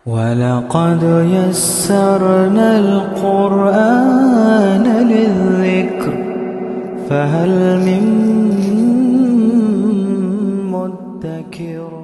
وَلَقَدْ يَسَّرْنَا الْقُرْآنَ لِلذِّكْرِ فَهَلْ مِن مُّدَّكِرٍ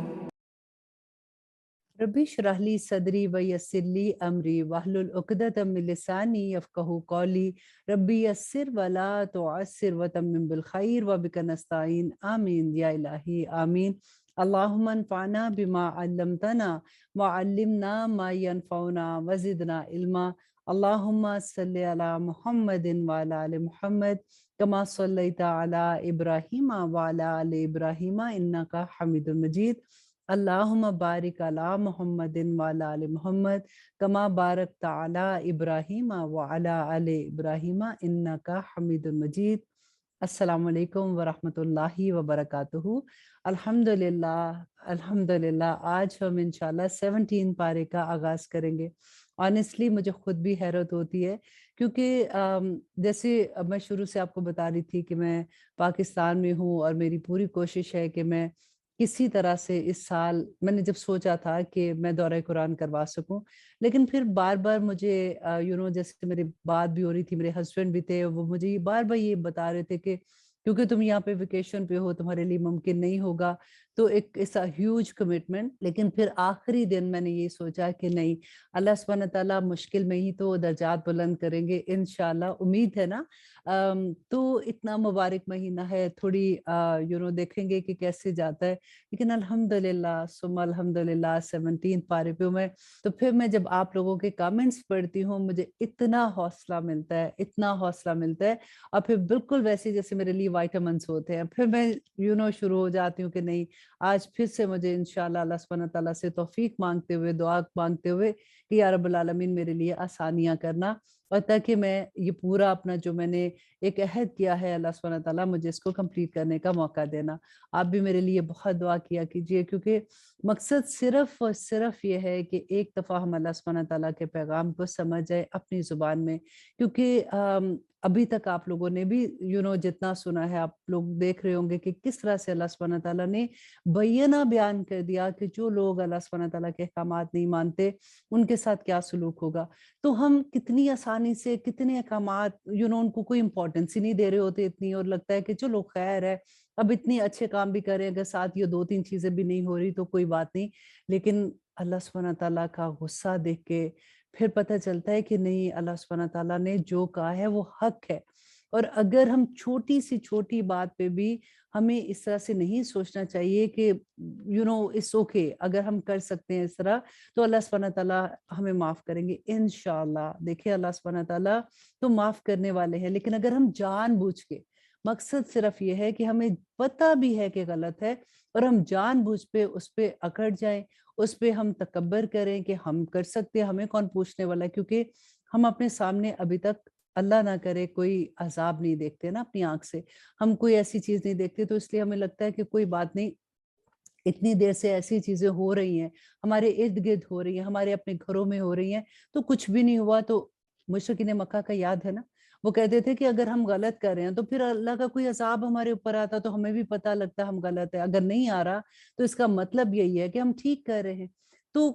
ربی اشرح لی صدری ویسر لی امری واحلل عقدۃ من لسانی یفقہوا قولی ربی یسر ولا تعسر وتمم بالخیر وبک نستعین آمین یا الہی آمین۔ اللہم انفعنا بما علمتنا وعلمنا ما ینفعنا وزدنا علما۔ اللہم صلی علی محمد وعلی آل محمد کما صلیت علی ابراہیم وعلی آل ابراہیم انک حمید مجید۔ اللہم بارک علی محمد وعلی آل محمد کما بارکت علی ابراہیم وعلی آل ابراہیم انک حمید مجید۔ السلام علیکم ورحمۃ اللہ وبرکاتہ۔ الحمدللہ آج ہم انشاءاللہ 17 پارے کا آغاز کریں گے۔ آنیسٹلی مجھے خود بھی حیرت ہوتی ہے کیونکہ جیسے میں شروع سے آپ کو بتا رہی تھی کہ میں پاکستان میں ہوں اور میری پوری کوشش ہے کہ میں کسی طرح سے اس سال میں نے جب سوچا تھا کہ میں دورہ قرآن کروا سکوں، لیکن پھر بار بار مجھے جیسے میری بات بھی ہو رہی تھی، میرے ہسبینڈ بھی تھے، وہ مجھے بار بار یہ بتا رہے تھے کہ کیونکہ تم یہاں پہ ویکیشن پہ ہو، تمہارے لیے ممکن نہیں ہوگا، تو ایک ایسا ہیوج کمٹمنٹ۔ لیکن پھر آخری دن میں نے یہ سوچا کہ نہیں، اللہ سبحانہ تعالیٰ مشکل میں ہی تو درجات بلند کریں گے انشاءاللہ، امید ہے نا۔ تو اتنا مبارک مہینہ ہے، تھوڑی دیکھیں گے کہ کیسے جاتا ہے، لیکن الحمدللہ ثم الحمدللہ 17 پارے پہ میں تو پھر میں جب آپ لوگوں کے کامنٹس پڑھتی ہوں مجھے اتنا حوصلہ ملتا ہے، اتنا حوصلہ ملتا ہے، اور پھر بالکل ویسے جیسے میرے لیے وائٹامنس ہوتے ہیں، پھر میں شروع ہو جاتی ہوں کہ نہیں، آج پھر سے مجھے انشاءاللہ اللہ سبحانہ تعالیٰ سے توفیق مانگتے ہوئے، دعا مانگتے ہوئے کہ یا رب العالمین میرے لیے آسانیاں کرنا، اور تاکہ میں یہ پورا اپنا جو میں نے ایک عہد کیا ہے اللہ سبحانہ تعالیٰ مجھے اس کو کمپلیٹ کرنے کا موقع دینا۔ آپ بھی میرے لیے بہت دعا کیا کیجئے، کیونکہ مقصد صرف اور صرف یہ ہے کہ ایک دفعہ ہم اللہ سبحانہ تعالیٰ کے پیغام کو سمجھ جائے اپنی زبان میں، کیونکہ ابھی تک آپ لوگوں نے بھی جتنا سنا ہے، آپ لوگ دیکھ رہے ہوں گے کہ کس طرح سے اللہ سبحانہ تعالیٰ نے بینہ بیان کر دیا کہ جو لوگ اللہ سبحانہ تعالیٰ کے احکامات نہیں مانتے ان کے ساتھ کیا سلوک ہوگا۔ تو ہم کتنی آسانی سے کتنے احکامات ان کو کوئی امپورٹنس ہی نہیں دے رہے ہوتے اتنی، اور لگتا ہے کہ چلو خیر ہے، اب اتنے اچھے کام بھی کریں، اگر ساتھ یہ 2-3 چیزیں بھی نہیں ہو رہی تو کوئی بات نہیں، لیکن اللہ سبحانہ تعالیٰ کا غصہ دیکھ کے پھر پتہ چلتا ہے کہ نہیں، اللہ سبحانہ تعالیٰ نے جو کہا ہے وہ حق ہے۔ اور اگر ہم چھوٹی سی چھوٹی بات پہ بھی ہمیں اس طرح سے نہیں سوچنا چاہیے کہ اس اوکے، اگر ہم کر سکتے ہیں اس طرح تو اللہ سبحانہ تعالیٰ ہمیں معاف کریں گے انشاءاللہ۔ دیکھیں اللہ سبحانہ تعالیٰ تو معاف کرنے والے ہیں، لیکن اگر ہم جان بوجھ کے، مقصد صرف یہ ہے کہ ہمیں پتہ بھی ہے کہ غلط ہے اور ہم جان بوجھ پہ اس پہ اکڑ جائیں، اس پہ ہم تکبر کریں کہ ہم کر سکتے ہیں، ہمیں کون پوچھنے والا ہے، کیونکہ ہم اپنے سامنے ابھی تک اللہ نہ کرے کوئی عذاب نہیں دیکھتے نا اپنی آنکھ سے، ہم کوئی ایسی چیز نہیں دیکھتے، تو اس لیے ہمیں لگتا ہے کہ کوئی بات نہیں، اتنی دیر سے ایسی چیزیں ہو رہی ہیں، ہمارے ارد گرد ہو رہی ہیں، ہمارے اپنے گھروں میں ہو رہی ہیں، تو کچھ بھی نہیں ہوا۔ تو مشرکین مکہ کا یاد ہے نا، وہ کہتے تھے کہ اگر ہم غلط کر رہے ہیں تو پھر اللہ کا کوئی عذاب ہمارے اوپر آتا تو ہمیں بھی پتہ لگتا ہم غلط ہے، اگر نہیں آ رہا تو اس کا مطلب یہی ہے کہ ہم ٹھیک کر رہے ہیں۔ تو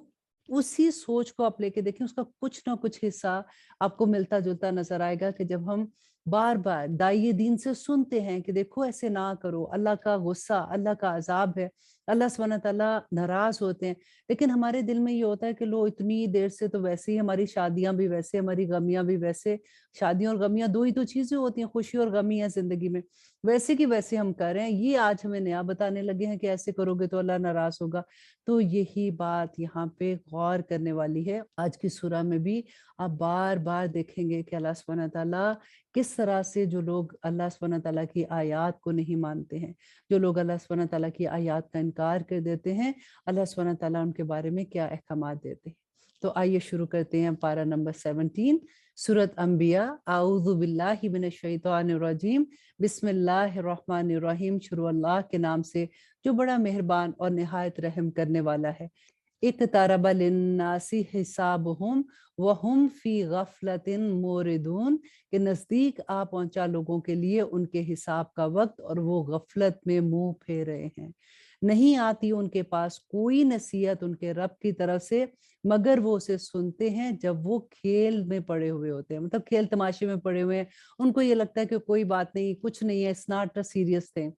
اسی سوچ کو آپ لے کے دیکھیں، اس کا کچھ نہ کچھ حصہ آپ کو ملتا جلتا نظر آئے گا کہ جب ہم بار بار داعیے دین سے سنتے ہیں کہ دیکھو ایسے نہ کرو، اللہ کا غصہ، اللہ کا عذاب ہے، اللہ سبحانہ تعالیٰ ناراض ہوتے ہیں، لیکن ہمارے دل میں یہ ہوتا ہے کہ لو اتنی دیر سے تو ویسے ہی ہماری شادیاں بھی ویسے، ہماری غمیاں بھی ویسے، شادیاں اور غمیاں دو ہی تو چیزیں ہوتی ہیں، خوشی اور غمی ہے زندگی میں، ویسے کی ویسے ہم کر رہے ہیں، یہ آج ہمیں نیا بتانے لگے ہیں کہ ایسے کرو گے تو اللہ ناراض ہوگا۔ تو یہی بات یہاں پہ غور کرنے والی ہے۔ آج کی سورہ میں بھی آپ بار بار دیکھیں گے کہ اللہ سبحانہ تعالیٰ کس طرح سے جو لوگ اللہ سبحانہ تعالیٰ کی آیات کو نہیں مانتے ہیں، جو لوگ اللہ سبحانہ تعالیٰ کی آیات کا انکار کر دیتے ہیں، اللہ سبحانہ تعالیٰ ان کے بارے میں کیا احکامات دیتے ہیں۔ تو آئیے شروع کرتے ہیں پارہ نمبر 17، سورۃ انبیاء۔ اعوذ باللہ من الشیطان الرجیم، بسم اللہ الرحمن الرحیم، شروع اللہ کے نام سے جو بڑا مہربان اور نہایت رحم کرنے والا ہے۔ اقترب للناس حسابہم وہم فی غفلۃ موردون، کہ نزدیک آ پہنچا لوگوں کے لیے ان کے حساب کا وقت اور وہ غفلت میں منہ پھیر رہے ہیں۔ नहीं आती उनके पास कोई नसीहत उनके रब की तरफ से, मगर वो उसे सुनते हैं जब वो खेल में पड़े हुए होते हैं, मतलब खेल तमाशे में पड़े हुए हैं। उनको ये लगता है कि कोई बात नहीं, कुछ नहीं है, it's not a serious thing.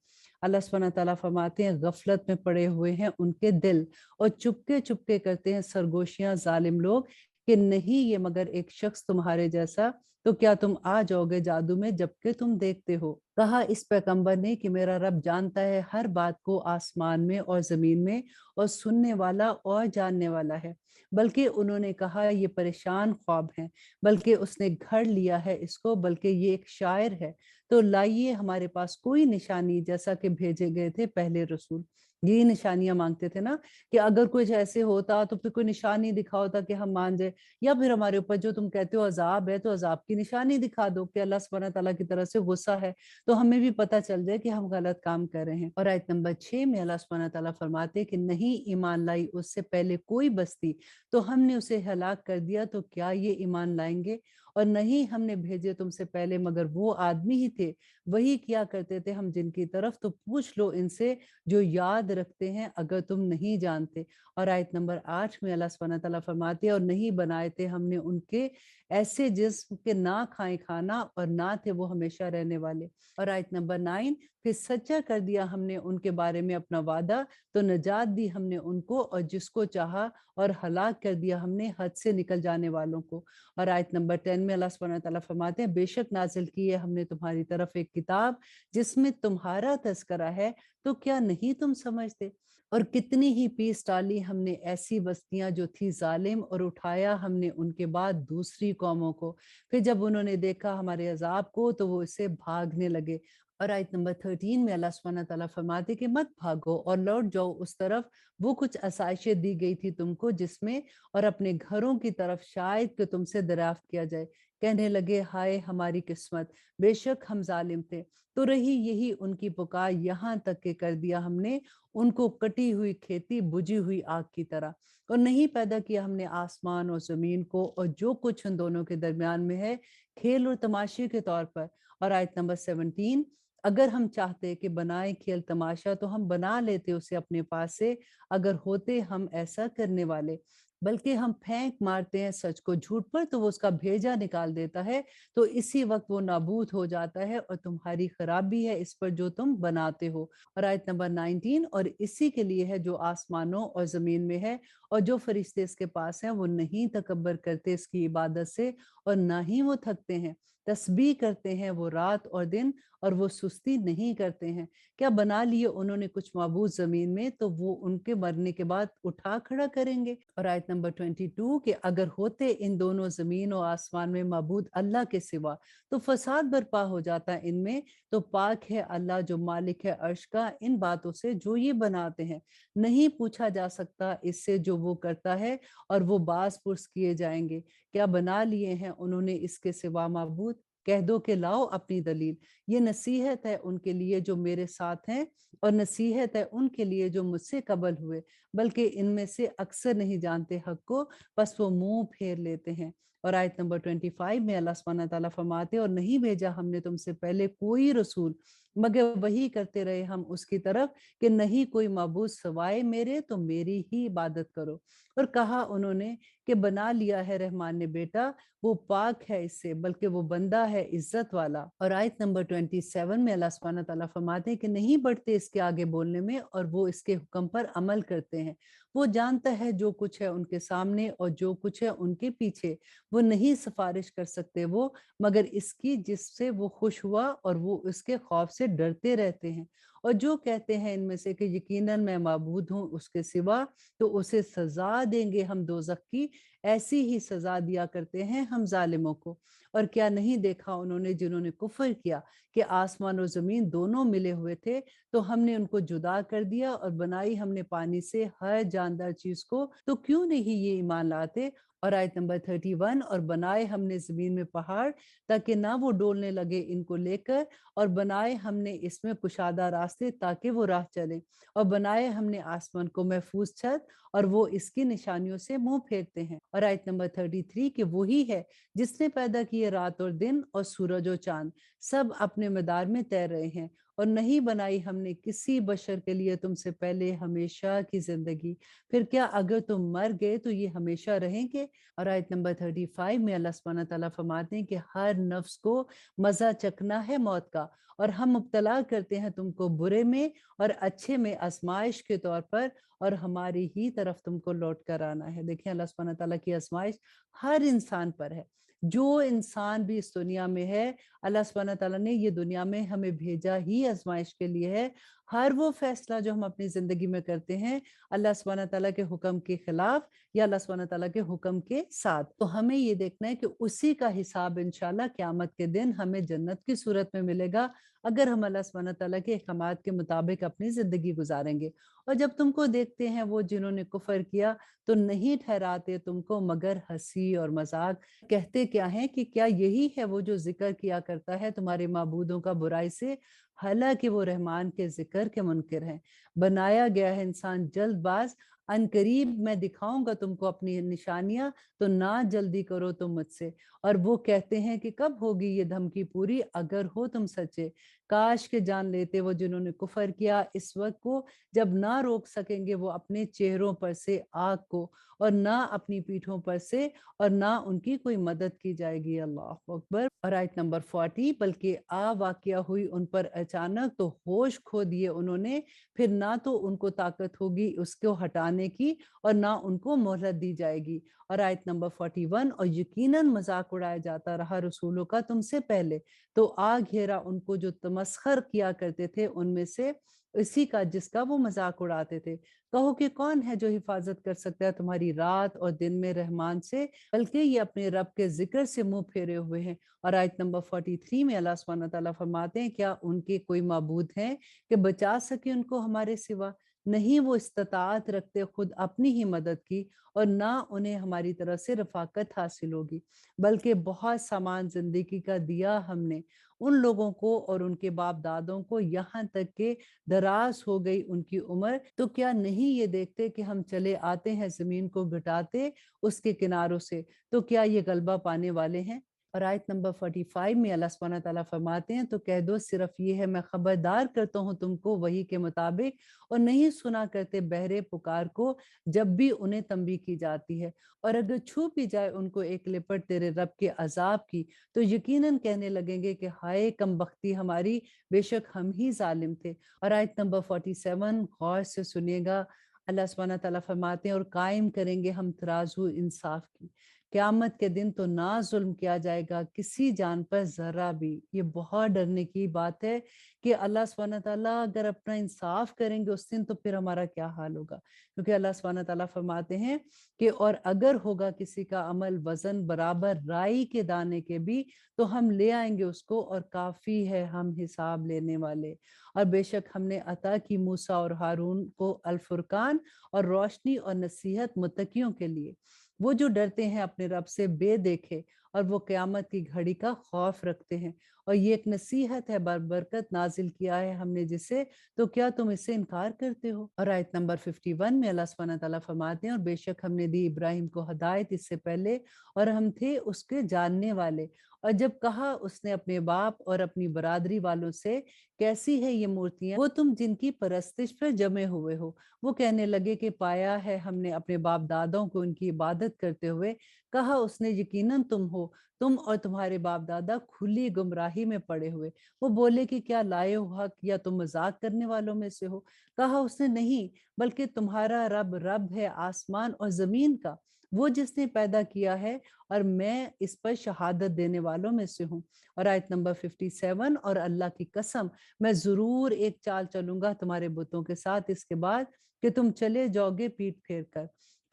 अल्लाह सुब्हानहू व तआला फरमाते हैं गफलत में पड़े हुए हैं उनके दिल, और चुपके चुपके करते हैं सरगोशियां जालिम लोग कि नहीं ये मगर एक शख्स तुम्हारे जैसा, तो क्या तुम आ जाओगे जादू में जबकि तुम देखते हो। कहा इस पैगंबर ने कि मेरा रब जानता है हर बात को आसमान में और जमीन में, और सुनने वाला और जानने वाला है। बल्कि उन्होंने कहा ये परेशान ख्वाब हैं, बल्कि उसने घर लिया है इसको, बल्कि ये एक शायर है। तो लाइए हमारे पास कोई निशानी, जैसा कि भेजे गए थे पहले रसूल। यही निशानियां मांगते थे ना, कि अगर कुछ ऐसे होता तो फिर कोई निशानी दिखा होता कि हम मान जाए, या फिर हमारे ऊपर जो तुम कहते हो अजाब है, तो अजाब की निशानी दिखा दो कि अल्लाह सुब्हानहू तआला की तरफ से गुस्सा है, तो हमें भी पता चल जाए कि हम गलत काम कर रहे हैं। और आयत नंबर 6 में अल्लाह सुब्हानहू तआला फरमाते हैं कि नहीं ईमान लाई उससे पहले कोई बस्ती, तो हमने उसे हलाक कर दिया, तो क्या ये ईमान लाएंगे? और नहीं हमने भेजे तुमसे पहले मगर वो आदमी ही थे, वही किया करते थे हम जिनकी तरफ, तो पूछ लो इनसे जो याद रखते हैं अगर तुम नहीं जानते। और आयत नंबर 8 में अल्लाह सुब्हानहू तआला फरमाते हैं और नहीं बनाए थे हमने उनके ऐसे जिस्म के ना खाए खाना और ना थे वो हमेशा रहने वाले। और आयत नंबर 9, फिर सच्चा कर दिया हमने उनके बारे में अपना वादा, तो नजात दी हमने उनको और जिसको चाहा, और हलाक कर दिया हमने हद से निकल जाने वालों को। और आयत नंबर 10 में अल्लाह सुब्हानहू तआला फरमाते हैं बेशक नाजिल की है हमने तुम्हारी तरफ एक किताब जिसमें तुम्हारा तज़किरा है, तो क्या नहीं तुम समझते? और कितनी ही पीस डाली हमने ऐसी बस्तियां जो थी जालिम, और उठाया हमने उनके बाद दूसरी कौमों को, फिर जब उन्होंने देखा हमारे अजाब को तो वो इससे भागने लगे। और आयत नंबर 13 में अल्लाह सुब्हानहू तआला फरमाते कि मत भागो और लौट जाओ उस तरफ, वो कुछ आसाइशें दी गई थी तुमको जिसमें, और अपने घरों की तरफ शायद कि तुमसे दरियाफ्त किया जाए। कहने लगे हाय हमारी किस्मत, बेशक हम जालिम थे। तो रही यही उनकी पुकार, यहाँ तक के कर दिया हमने उनको कटी हुई खेती बुझी हुई आग की तरह। और नहीं पैदा किया हमने आसमान और जमीन को और जो कुछ उन दोनों के दरमियान में है, खेल और तमाशे के तौर पर। और आयत नंबर 17, अगर हम चाहते कि बनाए खेल तमाशा तो हम बना लेते उसे अपने पास से, अगर होते हम ऐसा करने वाले। बल्कि हम फेंक मारते हैं सच को झूठ पर, तो वो उसका भेजा निकाल देता है, तो इसी वक्त वो नाबूद हो जाता है, और तुम्हारी खराबी है इस पर जो तुम बनाते हो। और आयत नंबर 19, और इसी के लिए है जो आसमानों और जमीन में है, और जो फरिश्ते इसके पास हैं, वो नहीं तकब्बर करते इसकी इबादत से, और ना ही वो थकते हैं। तस्बीह करते हैं वो रात और दिन, और वो सुस्ती नहीं करते हैं। क्या बना लिए उन्होंने कुछ माबूद जमीन में, तो वो उनके मरने के बाद उठा खड़ा करेंगे। और आयत नंबर 22, कि अगर होते इन दोनों जमीन और आसमान में माबूद अल्लाह के सिवा, तो फसाद बर्पा हो जाता इनमें। तो पाक है अल्लाह जो मालिक है अर्श का इन बातों से जो ये बनाते हैं, नहीं पूछा जा सकता इससे जो वो करता है, और वो बाज पुरस किए जाएंगे। क्या बना लिए हैं उन्होंने इसके सिवा माबूद? कह दो कि लाओ अपनी दलील। ये नसीहत है उनके लिए जो मेरे साथ हैं, और नसीहत है उनके लिए जो मुझसे कबल हुए, बल्कि इनमें से अक्सर नहीं जानते हक को, बस वो मुंह फेर लेते हैं। और आयत नंबर 25 में अल्लाह सुब्हानहू तआला फरमाते और नहीं भेजा हमने तुमसे पहले कोई रसूल, मगर वही करते रहे हम उसकी तरफ कि नहीं कोई माबूद सवाए मेरे, तो मेरी ही इबादत करो। और कहा उन्होंने कि बना लिया है रहमान ने बेटा, वो पाक है इससे, बल्कि वो बंदा है इज्जत वाला। और आयत नंबर 27 में अल्लाह सुब्हानहू तआला फरमाते हैं कि नहीं बढ़ते इसके आगे बोलने में, और वो इसके हुक्म पर अमल करते हैं। वो जानता है जो कुछ है उनके सामने और जो कुछ है उनके पीछे, वो नहीं सिफारिश कर सकते वो, मगर इसकी जिससे वो खुश हुआ, और वो उसके खौफ से डरते रहते हैं। और जो कहते हैं इनमें से कि यकीनन मैं माबूद हूँ उसके सिवा, तो उसे सजा देंगे हम दोजख की, ऐसी ही सजा दिया करते हैं हम जालिमों को। और क्या नहीं देखा उन्होंने जिन्होंने कुफर किया कि आसमान और जमीन दोनों मिले हुए थे, तो हमने उनको जुदा कर दिया, और बनाई हमने पानी से हर जानदार चीज को, तो क्यों नहीं ये ईमान लाते। और आयत नंबर 31, और बनाए हमने जमीन में पहाड़ ताकि ना वो डोलने लगे इनको लेकर, और बनाए हमने इसमें कुशादा रास्ते ताकि वो राह चले, और बनाए हमने आसमान को महफूज छत, और वो इसकी निशानियों से मुंह फेरते हैं। और आयत नंबर 33, कि वही है जिसने पैदा किए रात और दिन और सूरज और चांद, सब अपने मदार में तैर रहे हैं, اور نہیں بنائی ہم نے کسی بشر کے لیے تم سے پہلے ہمیشہ کی زندگی، پھر کیا اگر تم مر گئے تو یہ ہمیشہ رہیں گے؟ اور آیت نمبر 35 میں اللہ سبحانہ تعالیٰ فرماتے ہیں کہ ہر نفس کو مزہ چکنا ہے موت کا، اور ہم مبتلا کرتے ہیں تم کو برے میں اور اچھے میں آزمائش کے طور پر، اور ہماری ہی طرف تم کو لوٹ کر آنا ہے۔ دیکھیں اللہ سبحانہ تعالیٰ کی آزمائش ہر انسان پر ہے، جو انسان بھی اس دنیا میں ہے اللہ سبحانہ تعالیٰ نے یہ دنیا میں ہمیں بھیجا ہی آزمائش کے لیے ہے۔ ہر وہ فیصلہ جو ہم اپنی زندگی میں کرتے ہیں اللہ سبحانہ تعالیٰ کے حکم کے خلاف یا اللہ سبحانہ تعالیٰ کے حکم کے ساتھ، تو ہمیں یہ دیکھنا ہے کہ اسی کا حساب انشاءاللہ قیامت کے دن ہمیں جنت کی صورت میں ملے گا، اگر ہم اللہ سبحانہ تعالیٰ کے احکامات کے مطابق اپنی زندگی گزاریں گے۔ اور جب تم کو دیکھتے ہیں وہ جنہوں نے کفر کیا تو نہیں ٹھہراتے تم کو مگر ہنسی اور مذاق، کہتے کیا ہیں کہ کیا یہی ہے وہ جو ذکر کیا کرتا ہے تمہارے معبودوں کا برائی سے، حالانکہ وہ رحمان کے ذکر کے منکر ہیں۔ بنایا گیا ہے انسان جلد باز، ان قریب میں دکھاؤں گا تم کو اپنی نشانیاں، تو نہ جلدی کرو تم مجھ سے۔ اور وہ کہتے ہیں کہ کب ہوگی یہ دھمکی پوری، اگر ہو تم سچے، کاش کے جان لیتے وہ جنہوں نے کفر کیا اس وقت کو جب نہ روک سکیں گے وہ اپنے چہروں پر سے آگ کو، اور نہ اپنی پیٹھوں پر سے، اور نہ ان کی کوئی مدد کی جائے گی۔ اللہ اکبر۔ اور آیت نمبر 40، بلکہ واقعہ ہوئی ان پر اچانک تو ہوش کھو دیے انہوں نے، پھر نہ تو ان کو طاقت ہوگی اس کو ہٹانے کی اور نہ ان کو مہلت دی جائے گی۔ اور آیت نمبر 41، اور یقیناً مذاق اڑایا جاتا رہا رسولوں کا تم سے پہلے، تو آ گھیرا ان کو جو تمسخر کیا کرتے تھے ان میں سے اسی کا جس کا وہ مذاق اڑاتے تھے۔ کہو کہ کون ہے جو حفاظت کر سکتا ہے تمہاری رات اور دن میں رحمان سے، بلکہ یہ اپنے رب کے ذکر سے منہ پھیرے ہوئے ہیں۔ اور آیت نمبر 43 میں اللہ سبحانہ تعالیٰ فرماتے ہیں کیا ان کے کوئی معبود ہیں کہ بچا سکے ان کو ہمارے سوا؟ نہیں وہ استطاعت رکھتے خود اپنی ہی مدد کی، اور نہ انہیں ہماری طرف سے رفاقت حاصل ہوگی، بلکہ بہت سامان زندگی کا دیا ہم نے ان لوگوں کو اور ان کے باپ دادوں کو، یہاں تک کہ دراز ہو گئی ان کی عمر، تو کیا نہیں یہ دیکھتے کہ ہم چلے آتے ہیں زمین کو گھٹاتے اس کے کناروں سے، تو کیا یہ غلبہ پانے والے ہیں؟ اور آیت نمبر 45 میں اللہ سبحانہ تعالیٰ فرماتے ہیں تو کہہ دو صرف یہ ہے میں خبردار کرتا ہوں تم کو وحی کے مطابق، اور نہیں سنا کرتے بہرے پکار کو جب بھی انہیں تنبیہ کی جاتی ہے، اور اگر چھو بھی جائے ان کو ایک لپٹ تیرے رب کے عذاب کی تو یقیناً کہنے لگیں گے کہ ہائے کم بختی ہماری، بے شک ہم ہی ظالم تھے۔ اور آیت نمبر 47 غور سے سنیے گا، اللہ سبحانہ تعالیٰ فرماتے ہیں اور قائم کریں گے ہم ترازو انصاف کی، قیامت کے دن تو نہ ظلم کیا جائے گا کسی جان پر ذرہ بھی۔ یہ بہت ڈرنے کی بات ہے کہ اللہ سبحانہ تعالیٰ اگر اپنا انصاف کریں گے اس دن تو پھر ہمارا کیا حال ہوگا، کیونکہ اللہ سبحانہ تعالیٰ فرماتے ہیں کہ اور اگر ہوگا کسی کا عمل وزن برابر رائی کے دانے کے بھی تو ہم لے آئیں گے اس کو، اور کافی ہے ہم حساب لینے والے۔ اور بے شک ہم نے عطا کی موسیٰ اور ہارون کو الفرقان اور روشنی اور نصیحت متقیوں کے لیے، وہ جو ڈرتے ہیں اپنے رب سے بے دیکھے اور وہ قیامت کی گھڑی کا خوف رکھتے ہیں، اور یہ ایک نصیحت ہے بربرکت نازل کیا ہے ہم نے جسے، تو کیا تم اس سے انکار کرتے ہو؟ اور آیت نمبر 51 میں اللہ سبحانہ تعالیٰ فرماتے ہیں اور بے شک ہم نے دی ابراہیم کو ہدایت اس سے پہلے، اور ہم تھے اس کے جاننے والے، اور جب کہا اس نے اپنے باپ اور اپنی برادری والوں سے کیسی ہے یہ مورتیاں وہ تم جن کی پرستش پر جمے ہوئے ہو، وہ کہنے لگے کہ پایا ہے ہم نے اپنے باپ دادوں کو ان کی عبادت کرتے ہوئے، کہا اس نے یقیناً تم ہو، تم اور تمہارے باپ دادا کھلی گمراہی میں پڑے ہوئے۔ وہ بولے کہ کیا لائے ہو حق یا تم مذاق کرنے والوں میں سے ہو؟ کہا اس نے نہیں، بلکہ تمہارا رب رب ہے آسمان اور زمین کا، وہ جس نے پیدا کیا ہے، اور میں اس پر شہادت دینے والوں میں سے ہوں۔ اور آیت نمبر 57، اور اللہ کی قسم میں ضرور ایک چال چلوں گا تمہارے بتوں کے ساتھ اس کے بعد کہ تم چلے جاؤ گے پیٹ پھیر کر،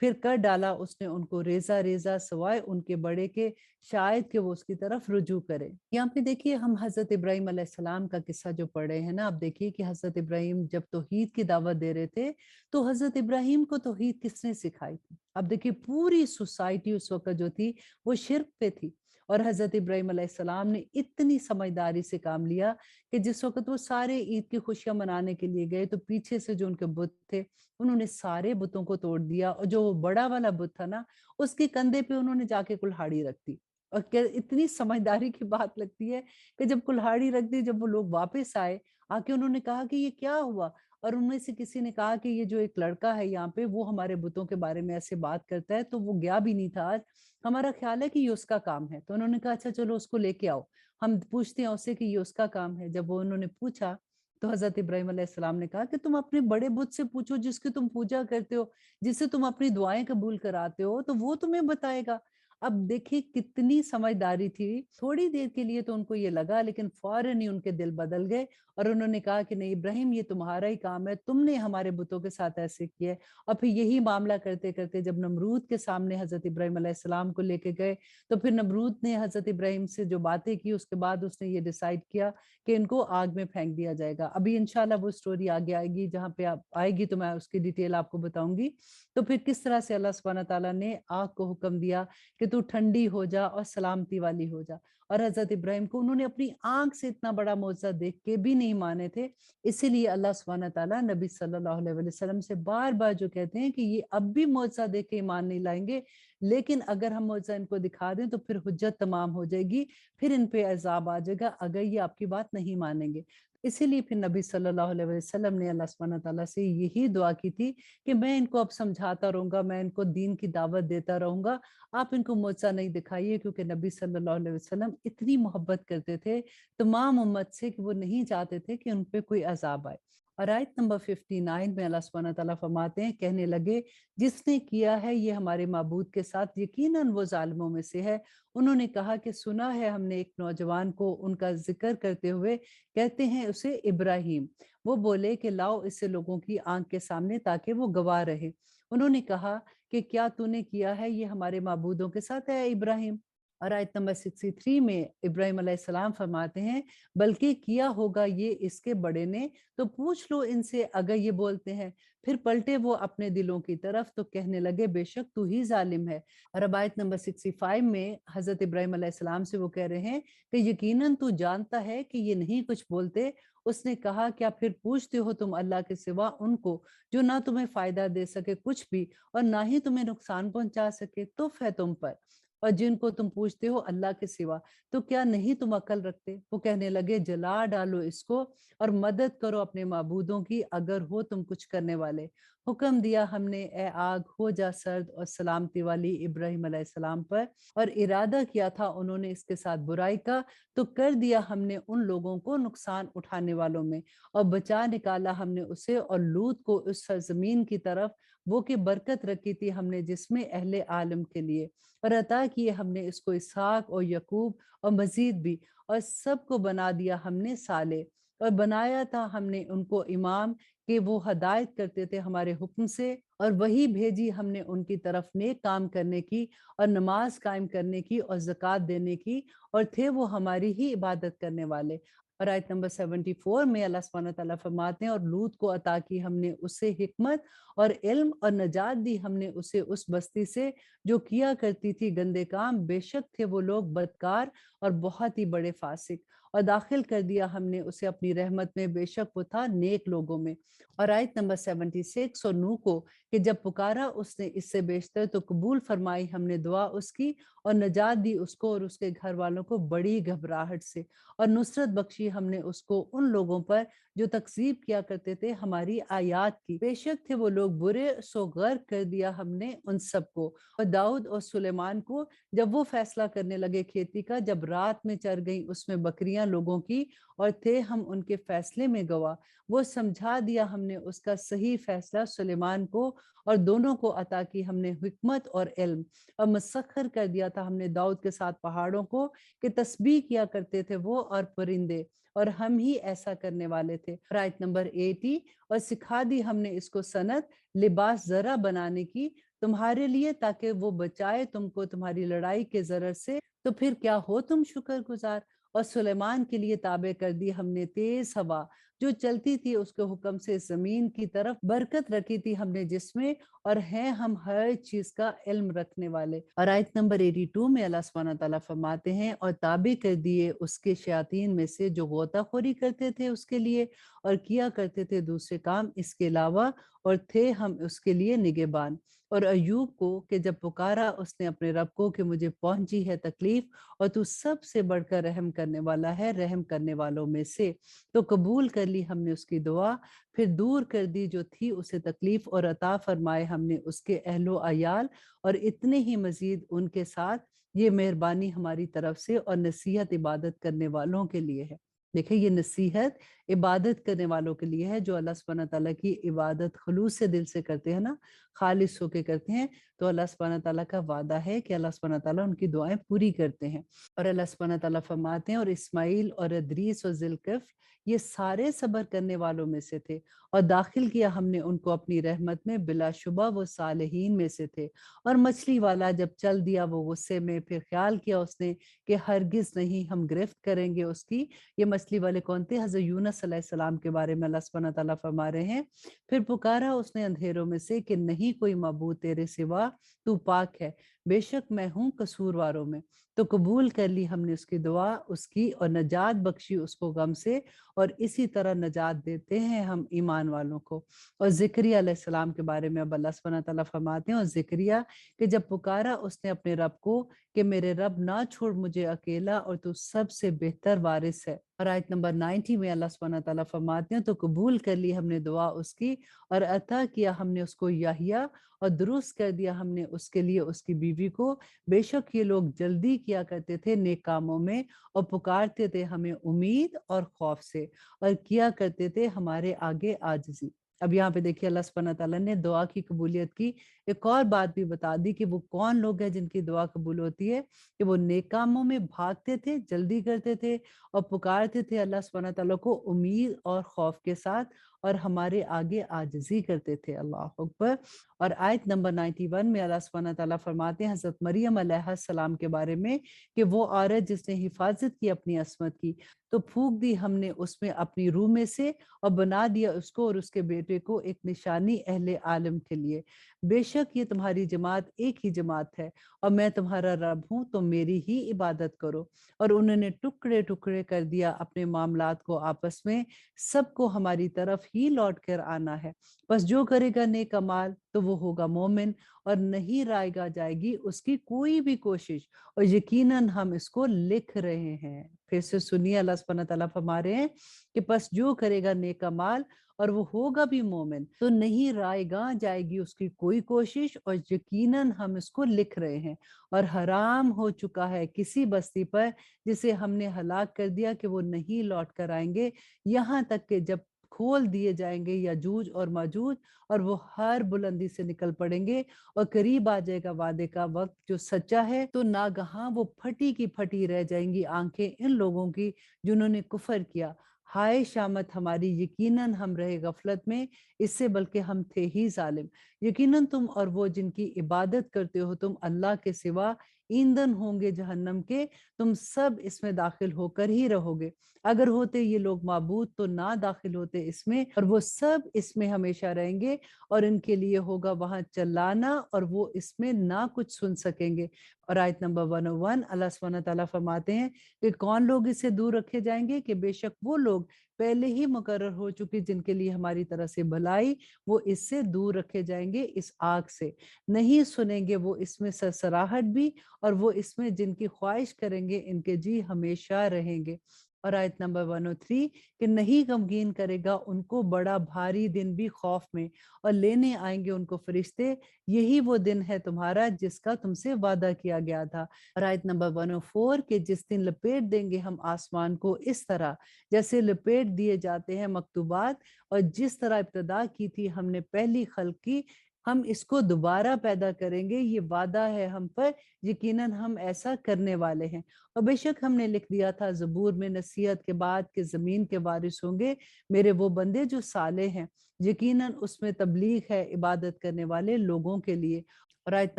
پھر کر ڈالا اس نے ان کو ریزہ ریزہ سوائے ان کے بڑے کے، شاید کہ وہ اس کی طرف رجوع کرے۔ یہاں پہ دیکھیے ہم حضرت ابراہیم علیہ السلام کا قصہ جو پڑھ رہے ہیں نا، اب دیکھیے کہ حضرت ابراہیم جب توحید کی دعوت دے رہے تھے تو حضرت ابراہیم کو توحید کس نے سکھائی تھی؟ اب دیکھیے پوری سوسائٹی اس وقت جو تھی وہ شرک پہ تھی، اور حضرت ابراہیم علیہ السلام نے اتنی سمجھداری سے کام لیا کہ جس وقت وہ سارے عید کی خوشیاں منانے کے لیے گئے تو پیچھے سے جو ان کے بت تھے انہوں نے سارے بتوں کو توڑ دیا، اور جو بڑا والا بت تھا نا اس کے کندھے پہ انہوں نے جا کے کلہاڑی رکھ دی، اور اتنی سمجھداری کی بات لگتی ہے کہ جب کلہاڑی رکھ دی، جب وہ لوگ واپس آئے آके उन्होंने कहा कि ये क्या हुआ? और उनमें से किसी ने कहा कि ये जो एक लड़का है यहाँ पे वो हमारे बुतों के बारे में ऐसे बात करता है, तो वो गया भी नहीं था आज। हमारा ख्याल है कि ये उसका काम है। तो उन्होंने कहा अच्छा चलो उसको लेके आओ। हम पूछते हैं उससे कि ये उसका काम है। जब वो उन्होंने पूछा तो हज़रत इब्राहीम अलैहिस्सलाम ने कहा कि तुम अपने बड़े बुत से पूछो जिसकी तुम पूजा करते हो, जिससे तुम अपनी दुआएँ कबूल कराते हो, तो वो तुम्हें बताएगा। अब देखिए कितनी समझदारी थी। थोड़ी देर के लिए तो उनको ये लगा, लेकिन फ़ौरन ही उनके दिल बदल गए और उन्होंने कहा कि नहीं इब्राहीम, ये तुम्हारा ही काम है, तुमने हमारे बुतों के साथ ऐसे किया है। और फिर यही मामला करते-करते जब नमरूद के सामने हज़रत इब्राहीम अलैहिस्सलाम को लेके गए, तो फिर नमरूद ने हज़रत इब्राहीम से जो बातें की, उसके बाद उसने ये डिसाइड किया कि इनको आग में फेंक दिया जाएगा। अभी इंशाल्लाह वो स्टोरी आगे आएगी, जहाँ पे आप आएगी तो मैं उसकी डिटेल आपको बताऊँगी। तो फिर किस तरह से अल्लाह सुब्हाना तआला ने आग को हुक्म दिया कि तू ठंडी हो जा और सलामती वाली हो जा। और हज़रत इब्राहीम को उन्होंने अपनी आँख से इतना बड़ा मौजज़ा देख के भी नहीं माने थे। इसीलिए अल्लाह सुब्हाना तआला नबी सल्लल्लाहु अलैहि वसल्लम से बार-बार जो कहते हैं कि ये अब भी मौजज़ा देख के ईमान नहीं लाएँगे, लेकिन अगर हम मौजज़ा इनको दिखा दें तो फिर हुज्जत तमाम हो जाएगी, फिर इन पे अज़ाब आ जाएगा अगर ये आपकी बात नहीं मानेंगे। इसीलिए फिर नबी सल्लल्लाहु अलैहि वसल्लम ने अल्लाह सुब्हाना तआला से यही दुआ की थी कि मैं इनको अब समझाता रहूँगा, मैं इनको दीन की दावत देता रहूँगा, आप इनको मुझसा नहीं दिखाइए, क्योंकि नबी सल्लल्लाहु अलैहि वसल्लम इतनी मोहब्बत करते थे तमाम उम्मत से कि वो नहीं चाहते थे कि उन पे कोई अज़ाब आए। और आयत नंबर 59 में अल्लाह सुब्हाना तआला फरमाते हैं, कहने लगे जिसने किया है ये हमारे माबूद के साथ यकीनन वो ज़ालिमों में से है। उन्होंने कहा कि सुना है हमने एक नौजवान को उनका ज़िक्र करते हुए, कहते हैं उसे इब्राहीम। वो बोले कि लाओ इसे लोगों की आँख के सामने ताकि वो गवाह रहे। उन्होंने कहा कि क्या तूने किया है ये हमारे माबूदों के साथ है इब्राहिम? और आयत नंबर 63 में इब्राहिम अलैहिस्सलाम फरमाते हैं, बल्कि किया होगा ये इसके बड़े ने, तो पूछ लो इनसे अगर ये बोलते हैं। फिर पलटे वो अपने दिलों की तरफ तो कहने लगे बेशक तू ही जालिम है। और अब आयत नंबर 65 में हजरत इब्राहिम अलैहिस्सलाम से वो कह रहे हैं कि यकीनन तू जानता है कि ये नहीं कुछ बोलते। उसने कहा क्या फिर पूछते हो तुम अल्लाह के सिवा उनको जो ना तुम्हें फायदा दे सके कुछ भी और ना ही तुम्हें नुकसान पहुंचा सके, तुफ है तुम पर और जिनको तुम पूछते हो अल्लाह के सिवा, तो क्या नहीं तुम अकल रखते? वो कहने लगे जला डालो इसको और मदद करो अपने माबूदों की अगर हो तुम कुछ करने वाले। हुक्म दिया हमने ए आग हो जा सर्द और सलामती वाली इब्राहिम अलैहिस्सलाम पर, और इरादा किया था उन्होंने इसके साथ बुराई का, तो कर दिया हमने उन लोगों को नुकसान उठाने वालों में और बचा निकाला हमने उसे और लूत को उस सरजमीन की तरफ वो कि बरकत रखी थी हमने जिसमें अहले आलम के लिए, और अता किए हमने इसको इसहाक और यकूब और मजीद भी, और सबको बना दिया हमने साले, और बनाया था हमने उनको इमाम कि वो हदायत करते थे हमारे हुक्म से, और वही भेजी हमने उनकी तरफ नेक काम करने की और नमाज कायम करने की और ज़कात देने की, और थे वो हमारी ही इबादत करने वाले। और आयत नंबर 74 में अल्लाह सुब्हानहू तआला फरमाते हैं, और लूत को अता की हमने उसे हिकमत और इल्म और नजात दी हमने उसे उस बस्ती से जो किया करती थी गंदे काम, बेशक थे वो लोग बदकार और बहुत ही बड़े फासिक, और दाखिल कर दिया हमने उसे अपनी रहमत में, बेशक वो था नेक लोगों में। और आयत नंबर 76 और नूह को कि जब पुकारा उसने इससे बेशतर तो कबूल फरमाई हमने दुआ उसकी और नजात दी उसको और उसके घर वालों को बड़ी घबराहट से, और नुसरत बख्शी हमने उसको उन लोगों पर जो तकजीब किया करते थे हमारी आयात की, बेशक थे वो लोग बुरे, सो गर्क कर दिया हमने उन सबको। और दाऊद और सुलेमान को जब वो फैसला करने लगे खेती का, जब रात में चर गई उसमें बकरियां लोगों की और थे हम उनके फैसले में गवाह, वो समझा दिया हमने उसका सही फैसला सुलेमान को, और दोनों को अता की हमने हिकमत और इल्म, और मुसख्खर कर दिया था हमने दाऊद के साथ पहाड़ों को कि तस्बीह किया करते थे वो और परिंदे, और हम ही ऐसा करने वाले थे। आयत नंबर 80, और सिखा दी हमने इसको सनत लिबास जरा बनाने की तुम्हारे लिए ताकि वो बचाए तुमको तुम्हारी लड़ाई के जरर से, तो फिर क्या हो तुम शुक्रगुजार। और सुलेमान के लिए ताबे कर दी हमने तेज हवा जो चलती थी उसके हुक्म से जमीन की तरफ, बरकत रखी थी हमने जिसमें, और हैं हम हर चीज का इल्म रखने वाले। और आयत नंबर 82 में अल्लाह सुब्हानहू तआला फरमाते हैं, और ताबे कर दिए उसके शयातीन में से जो गोताखोरी करते थे उसके लिए, اور کیا کرتے تھے دوسرے کام اس کے علاوہ، اور تھے ہم اس کے لیے نگہبان۔ اور ایوب کو کہ جب پکارا اس نے اپنے رب کو کہ مجھے پہنچی ہے تکلیف، اور تو سب سے بڑھ کر رحم کرنے والا ہے رحم کرنے والوں میں سے، تو قبول کر لی ہم نے اس کی دعا، پھر دور کر دی جو تھی اسے تکلیف، اور عطا فرمائے ہم نے اس کے اہل و عیال، اور اتنے ہی مزید ان کے ساتھ۔ یہ مہربانی ہماری طرف سے، اور نصیحت عبادت کرنے والوں کے لیے ہے۔ دیکھیں، یہ نصیحت عبادت کرنے والوں کے لیے ہے، جو اللہ سبحانہ تعالیٰ کی عبادت خلوص سے دل سے کرتے ہیں نا، خالص ہو کے کرتے ہیں، تو اللہ سبحانہ تعالیٰ کا وعدہ ہے کہ اللہ سبحانہ تعالیٰ ان کی دعائیں پوری کرتے ہیں۔ اور اللہ سبحانہ تعالیٰ فرماتے ہیں، اور اسماعیل اور ادریس اور ذوالکفل یہ سارے صبر کرنے والوں میں سے تھے، اور داخل کیا ہم نے ان کو اپنی رحمت میں، بلا شبہ وہ صالحین میں سے تھے۔ اور مچھلی والا جب چل دیا وہ غصے میں، پھر خیال کیا اس نے کہ ہرگز نہیں ہم گرفت کریں گے اس کی۔ یہ مچھلی والے کون تھے؟ حضرت یونس علیہ السلام کے بارے میں اللہ سبحانہ تعالیٰ فرما رہے ہیں، پھر پکارا اس نے اندھیروں میں سے کہ نہیں کوئی معبود تیرے سوا، تو پاک ہے، بے شک میں ہوں قصورواروں میں۔ تو قبول کر لی ہم نے اس کی دعا اس کی، اور نجات بخشی اس کو غم سے، اور اسی طرح نجات دیتے ہیں ہم ایمان والوں کو۔ اور زکریا علیہ السلام کے بارے میں اب اللہ سبحانہ تعالیٰ فرماتے ہیں، اور زکریا کہ جب پکارا اس نے اپنے رب کو کہ میرے رب نہ چھوڑ مجھے اکیلا، اور تو سب سے بہتر وارث ہے۔ اور آیت نمبر 90 میں اللہ سبحانہ تعالیٰ فرماتے ہیں، تو قبول کر لی ہم نے دعا اس کی، اور عطا کیا ہم نے اس کو یحییٰ، اور درست کر دیا ہم نے اس کے لیے اس کی بیوی کو۔ بے شک یہ لوگ جلدی کیا کرتے تھے نیک کاموں میں، اور پکارتے تھے ہمیں امید اور خوف سے، اور کیا کرتے تھے ہمارے آگے عاجزی۔ اب یہاں پہ دیکھیے اللہ سبحانہ تعالیٰ نے دعا کی قبولیت کی ایک اور بات بھی بتا دی کہ وہ کون لوگ ہیں جن کی دعا قبول ہوتی ہے، کہ وہ نیک کاموں میں بھاگتے تھے، جلدی کرتے تھے، اور پکارتے تھے اللہ سبحانہ تعالیٰ کو امید اور خوف کے ساتھ، اور ہمارے آگے عاجزی کرتے تھے۔ اللہ اکبر۔ اور آیت نمبر 91 میں اللہ سبحانہ تعالیٰ فرماتے ہیں حضرت مریم علیہ السلام کے بارے میں کہ وہ عورت جس نے حفاظت کی اپنی عصمت کی، تو پھونک دی ہم نے اس میں اپنی روح میں سے، اور بنا دیا اس کو اور اس کے بیٹے کو ایک نشانی اہل عالم کے لیے۔ بے شک یہ تمہاری جماعت ایک ہی جماعت ہے، اور میں تمہارا رب ہوں، تو میری ہی عبادت کرو۔ اور انہوں نے ٹکڑے ٹکڑے کر دیا اپنے معاملات کو آپس میں، سب کو ہماری طرف ہی لوٹ کر آنا ہے۔ بس جو کرے گا نیک اعمال تو وہ ہوگا مومن، اور نہیں رائے گا جائے گی اس کی کوئی بھی کوشش، اور یقیناً ہم اس کو لکھ رہے ہیں۔ پھر سے سنیے، اللہ سبحانہ تعالیٰ فرما رہے ہیں کہ پس جو کرے گا نیک اعمال اور وہ ہوگا بھی مومن، تو نہیں رائے گاں جائے گی اس کی کوئی کوشش، اور یقیناً ہم اس کو لکھ رہے ہیں۔ اور حرام ہو چکا ہے کسی بستی پر جسے ہم نے ہلاک کر دیا کہ وہ نہیں لوٹ کر آئیں گے، یہاں تک کہ جب کھول دیے جائیں گے یاجوج اور ماجوج، اور وہ ہر بلندی سے نکل پڑیں گے، اور قریب آ جائے گا وعدے کا وقت جو سچا ہے، تو ناگہاں وہ پھٹی کی پھٹی رہ جائیں گی آنکھیں ان لوگوں کی جنہوں نے کفر کیا۔ ہائے شامت ہماری، یقیناً ہم رہے غفلت میں اس سے، بلکہ ہم تھے ہی ظالم۔ یقیناً تم اور وہ جن کی عبادت کرتے ہو تم اللہ کے سوا، ایندھن ہوں گے جہنم کے، تم سب اس میں داخل ہو کر ہی رہو گے۔ اگر ہوتے یہ لوگ معبود تو نہ داخل ہوتے اس میں، اور وہ سب اس میں ہمیشہ رہیں گے، اور ان کے لیے ہوگا وہاں چلانا، اور وہ اس میں نہ کچھ سن سکیں گے۔ اور آیت نمبر 101 اللہ سبحانہ تعالیٰ فرماتے ہیں کہ کون لوگ اس سے دور رکھے جائیں گے، کہ بے شک وہ لوگ پہلے ہی مقرر ہو چکی جن کے لیے ہماری طرف سے بھلائی، وہ اس سے دور رکھے جائیں گے، اس آگ سے نہیں سنیں گے وہ اس میں سرسراہٹ بھی، اور وہ اس میں جن کی خواہش کریں گے ان کے جی ہمیشہ رہیں گے۔ اور آیت نمبر 103 کہ نہیں غمگین کرے گا ان کو بڑا بھاری دن بھی خوف میں، اور لینے آئیں گے ان کو فرشتے، یہی وہ دن ہے تمہارا جس کا تم سے وعدہ کیا گیا تھا۔ اور آیت نمبر 104 کہ جس دن لپیٹ دیں گے ہم آسمان کو اس طرح جیسے لپیٹ دیے جاتے ہیں مکتوبات، اور جس طرح ابتدا کی تھی ہم نے پہلی خلق کی، ہم اس کو دوبارہ پیدا کریں گے، یہ وعدہ ہے ہم پر، یقیناً ہم ایسا کرنے والے ہیں۔ اور بے شک ہم نے لکھ دیا تھا زبور میں نصیحت کے بعد کہ زمین کے وارث ہوں گے میرے وہ بندے جو صالح ہیں، یقیناً اس میں تبلیغ ہے عبادت کرنے والے لوگوں کے لیے۔ और आयत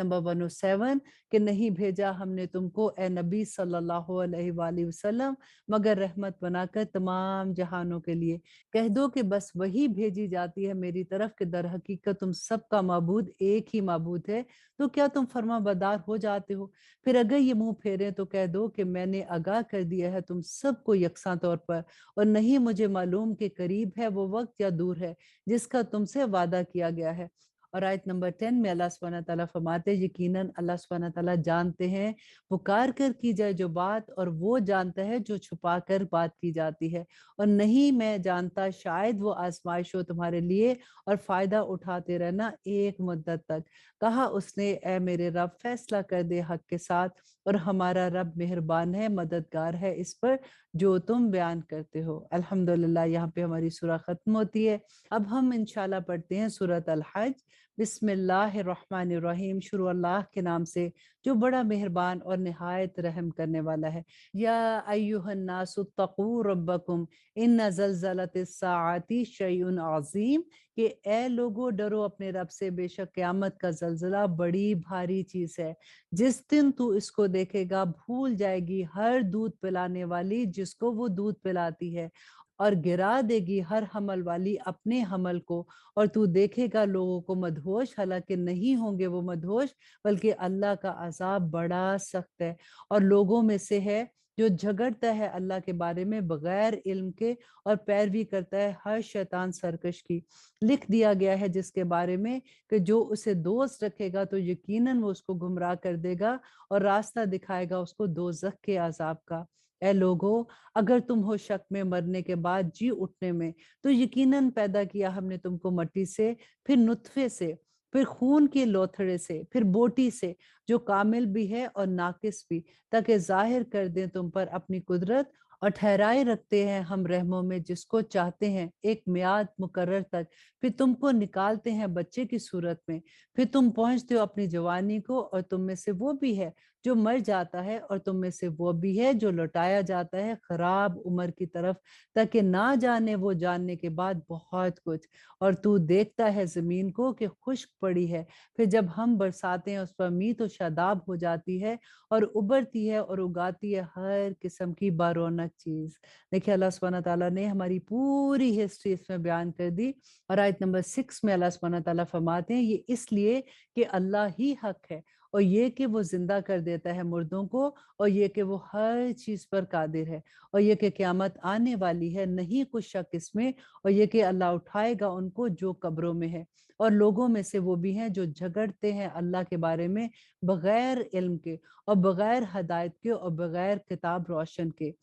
नंबर 107 कि नहीं भेजा हमने तुमको ए नबी सल्लल्लाहु अलैहि वाली वसल्लम मगर रहमत बनाकर तमाम जहानों के लिए। कह दो कि बस वही भेजी जाती है मेरी तरफ कि दर हकीकत तुम सबका माबूद एक ही माबूद है, तो क्या तुम फर्माबरदार हो जाते हो? फिर अगर ये मुंह फेरे तो कह दो कि मैंने आगाह कर दिया है तुम सबको यकसा तौर पर, और नहीं मुझे मालूम कि करीब है वो वक्त या दूर है जिसका तुमसे वादा किया गया है। और आयत नंबर 10 में अल्लाह सुब्हानहू तआला फरमाते हैं यकीनन अल्लाह सुब्हानहू तआला जानते हैं पुकार कर की जाए जो बात, और वो जानता है जो छुपा कर बात की जाती है। और नहीं मैं जानता शायद वो आजमाइश हो तुम्हारे लिए और फायदा उठाते रहना एक मुद्दत तक। कहा उसने ए मेरे रब फैसला कर दे हक के साथ, और हमारा रब मेहरबान है मददगार है इस पर जो तुम बयान करते हो। अल्हम्दुलिल्लाह, यहाँ पे हमारी सूरह खत्म होती है। अब हम इंशाल्लाह पढ़ते हैं सूरत अल हज। बिस्मिल्लाहिर्रहमानिर्रहीम, शुरू अल्लाह के नाम से जो बड़ा मेहरबान और निहायत रहम करने वाला है। या अय्युहन्नासुत्तकू रब्बकुम इन्ना ज़लज़लतिस्साअती शैउन अज़ीम, कि ए लोगो डरो अपने रब से, बेशक क़यामत का ज़लज़ला बड़ी भारी चीज है। जिस दिन तू इसको देखेगा भूल जाएगी हर दूध पिलाने वाली जिसको वो दूध पिलाती है, और गिरा देगी हर हमल वाली अपने हमल को, और तू देखेगा लोगों को मदहोश, हालांकि नहीं होंगे वो मदहोश, बल्कि अल्लाह का अजाब बड़ा सख्त है। और लोगों में से है जो झगड़ता है अल्लाह के बारे में बगैर इल्म के, और पैरवी करता है हर शैतान सरकश की। लिख दिया गया है जिसके बारे में कि जो उसे दोस्त रखेगा तो यकीनन वो उसको गुमराह कर देगा और रास्ता दिखाएगा उसको दोज़ख के अजाब का। ए लोगो, अगर तुम हो शक में मरने के बाद जी उठने में, तो यकीनन पैदा किया हमने तुमको मट्टी से, फिर नुत्फे से, फिर खून के लोथड़े से, फिर बोटी से, जो कामिल भी है और नाकिस भी, ताकि जाहिर कर दें तुम पर अपनी कुदरत। और ठहराए रखते हैं हम रहमों में जिसको चाहते हैं एक मियाद मुकर्रर तक। फिर तुमको निकालते हैं बच्चे की सूरत में, फिर तुम पहुंचते हो अपनी जवानी को, और तुम में से वो भी है जो मर जाता है, और तुम में से वो भी है जो लौटाया जाता है खराब उम्र की तरफ, ताकि ना जाने वो जानने के बाद बहुत कुछ। और तू देखता है जमीन को कि खुश्क पड़ी है, फिर जब हम बरसाते हैं उस पर मीत और शादाब हो जाती है, और उबरती है और उगाती है हर किस्म की बारौनक चीज। देखिए, अल्लाह सुब्हानहू तआला ने हमारी पूरी हिस्ट्री इसमें बयान कर दी। और आयत नंबर 6 में अल्लाह सुब्हानहू तआला फरमाते हैं ये इसलिए कि अल्लाह ही हक है, और ये कि वो जिंदा कर देता है मुर्दों को, और ये कि वो हर चीज पर कादिर है, और ये कि क़यामत आने वाली है नहीं कुछ शक इसमें, और ये कि अल्लाह उठाएगा उनको जो कब्रों में है। और लोगों में से वो भी हैं जो झगड़ते हैं अल्लाह के बारे में बगैर इल्म के, और बगैर हदायत के, और बगैर किताब रोशन के।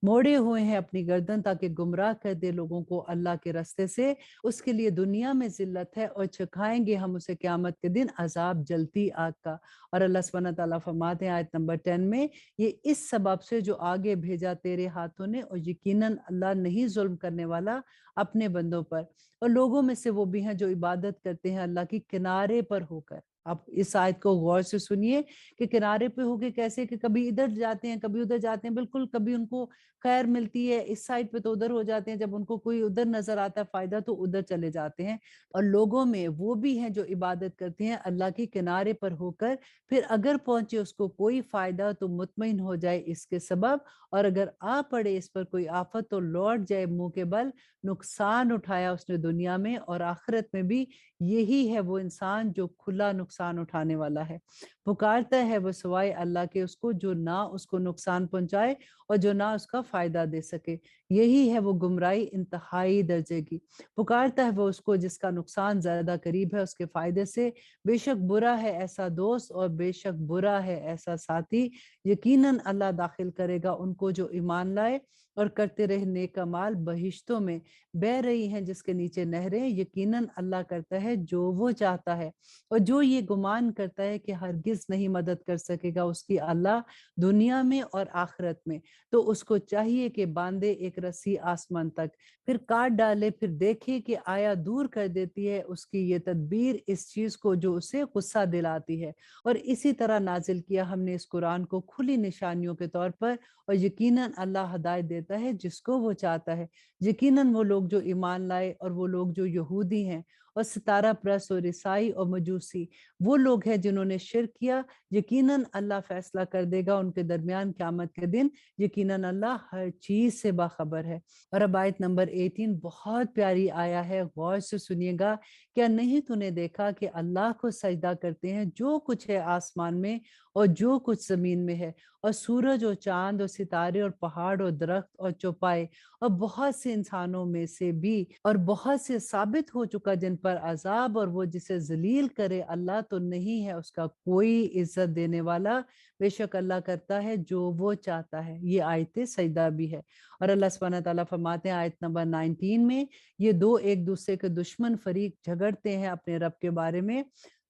मोड़े हुए हैं अपनी गर्दन ताकि गुमराह कर दे लोगों को अल्लाह के रास्ते से। उसके लिए दुनिया में जिल्लत है, और चखाएंगे हम उसे क़यामत के दिन अजाब जलती आग का। और अल्लाह सुब्हानहू तआला फरमाते हैं आयत नंबर 10 में, ये इस सबब से जो आगे भेजा तेरे हाथों ने, और यकीनन अल्लाह नहीं जुल्म करने वाला अपने बंदों पर। और लोगों में से वो भी हैं जो इबादत करते हैं अल्लाह की किनारे पर होकर। आप इस आयत को गौर से सुनिए कि किनारे पे होके कैसे, कि कभी इधर जाते हैं कभी उधर जाते हैं, बिल्कुल कभी उनको खैर मिलती है इस साइड पे तो उधर हो जाते हैं, जब उनको कोई उधर नजर आता है फायदा तो उधर चले जाते हैं। और लोगों में वो भी हैं जो इबादत करते हैं अल्लाह के किनारे पर होकर, फिर अगर पहुंचे उसको कोई फायदा तो मुतमईन हो जाए इसके सबब, और अगर आ पड़े इस पर कोई आफत तो लौट जाए मुंह के बल। नुकसान उठाया उसने दुनिया में और आखिरत में भी, यही है वो इंसान जो खुला नुकसान उठाने वाला है। पुकारता है वो सिवाय अल्लाह के उसको जो ना उसको नुकसान पहुंचाए और जो ना उसका फायदा दे सके। यही है वो गुमराही इंतहाई दर्जे की। पुकारता है वो उसको जिसका नुकसान ज्यादा करीब है उसके फायदे से। बेशक बुरा है ऐसा दोस्त और बेशक बुरा है ऐसा साथी। यकीनन अल्लाह दाखिल करेगा उनको जो ईमान लाए और करते रहे नेक अमाल, बहिश्तों में बह रही हैं जिसके नीचे नहरें। यकीनन अल्लाह करता है जो वो चाहता है। और जो ये गुमान करता है कि हरगिज नहीं मदद कर सकेगा उसकी अल्लाह दुनिया में और आखिरत में, तो उसको चाहिए कि बांधे एक रस्सी आसमान तक, फिर काट डाले, फिर देखे कि आया दूर कर देती है उसकी ये तदबीर इस चीज को जो उसे गुस्सा दिलाती है। और इसी तरह नाजिल किया हमने इस कुरान को खुली निशानियों के तौर पर, और यकीनन अल्लाह हदायत देता है जिसको वो चाहता है। यकीनन वो लोग जो ईमान लाए और वो लोग जो यहूदी हैं और सितारा परस्त और ईसाई और मजूसी वो लोग हैं जिन्होंने शिर्क किया। यकीनन अल्लाह फैसला कर देगा उनके दरमियान क़यामत के दिन। यकीनन अल्लाह हर चीज से बाखबर है। और अब आयत नंबर 18 बहुत प्यारी आया है, गौर से सुनिएगा। क्या नहीं तूने देखा कि अल्लाह को सजदा करते हैं जो कुछ है आसमान में और जो कुछ जमीन में है, और सूरज और चांद और सितारे और पहाड़ और दरख्त और चौपाए और बहुत से इंसानों में से भी, और बहुत से साबित हो चुका जिन पर अजाब, और वो जिसे जलील करे अल्लाह तो नहीं है उसका कोई इज्जत देने वाला। बेशक अल्लाह करता है जो वो चाहता है। ये आयत सजदा भी है। और अल्लाह सुब्हानहू तआला फरमाते हैं आयत नंबर 19 में, ये दो एक दूसरे के दुश्मन फरीक झगड़ते हैं अपने रब के बारे में,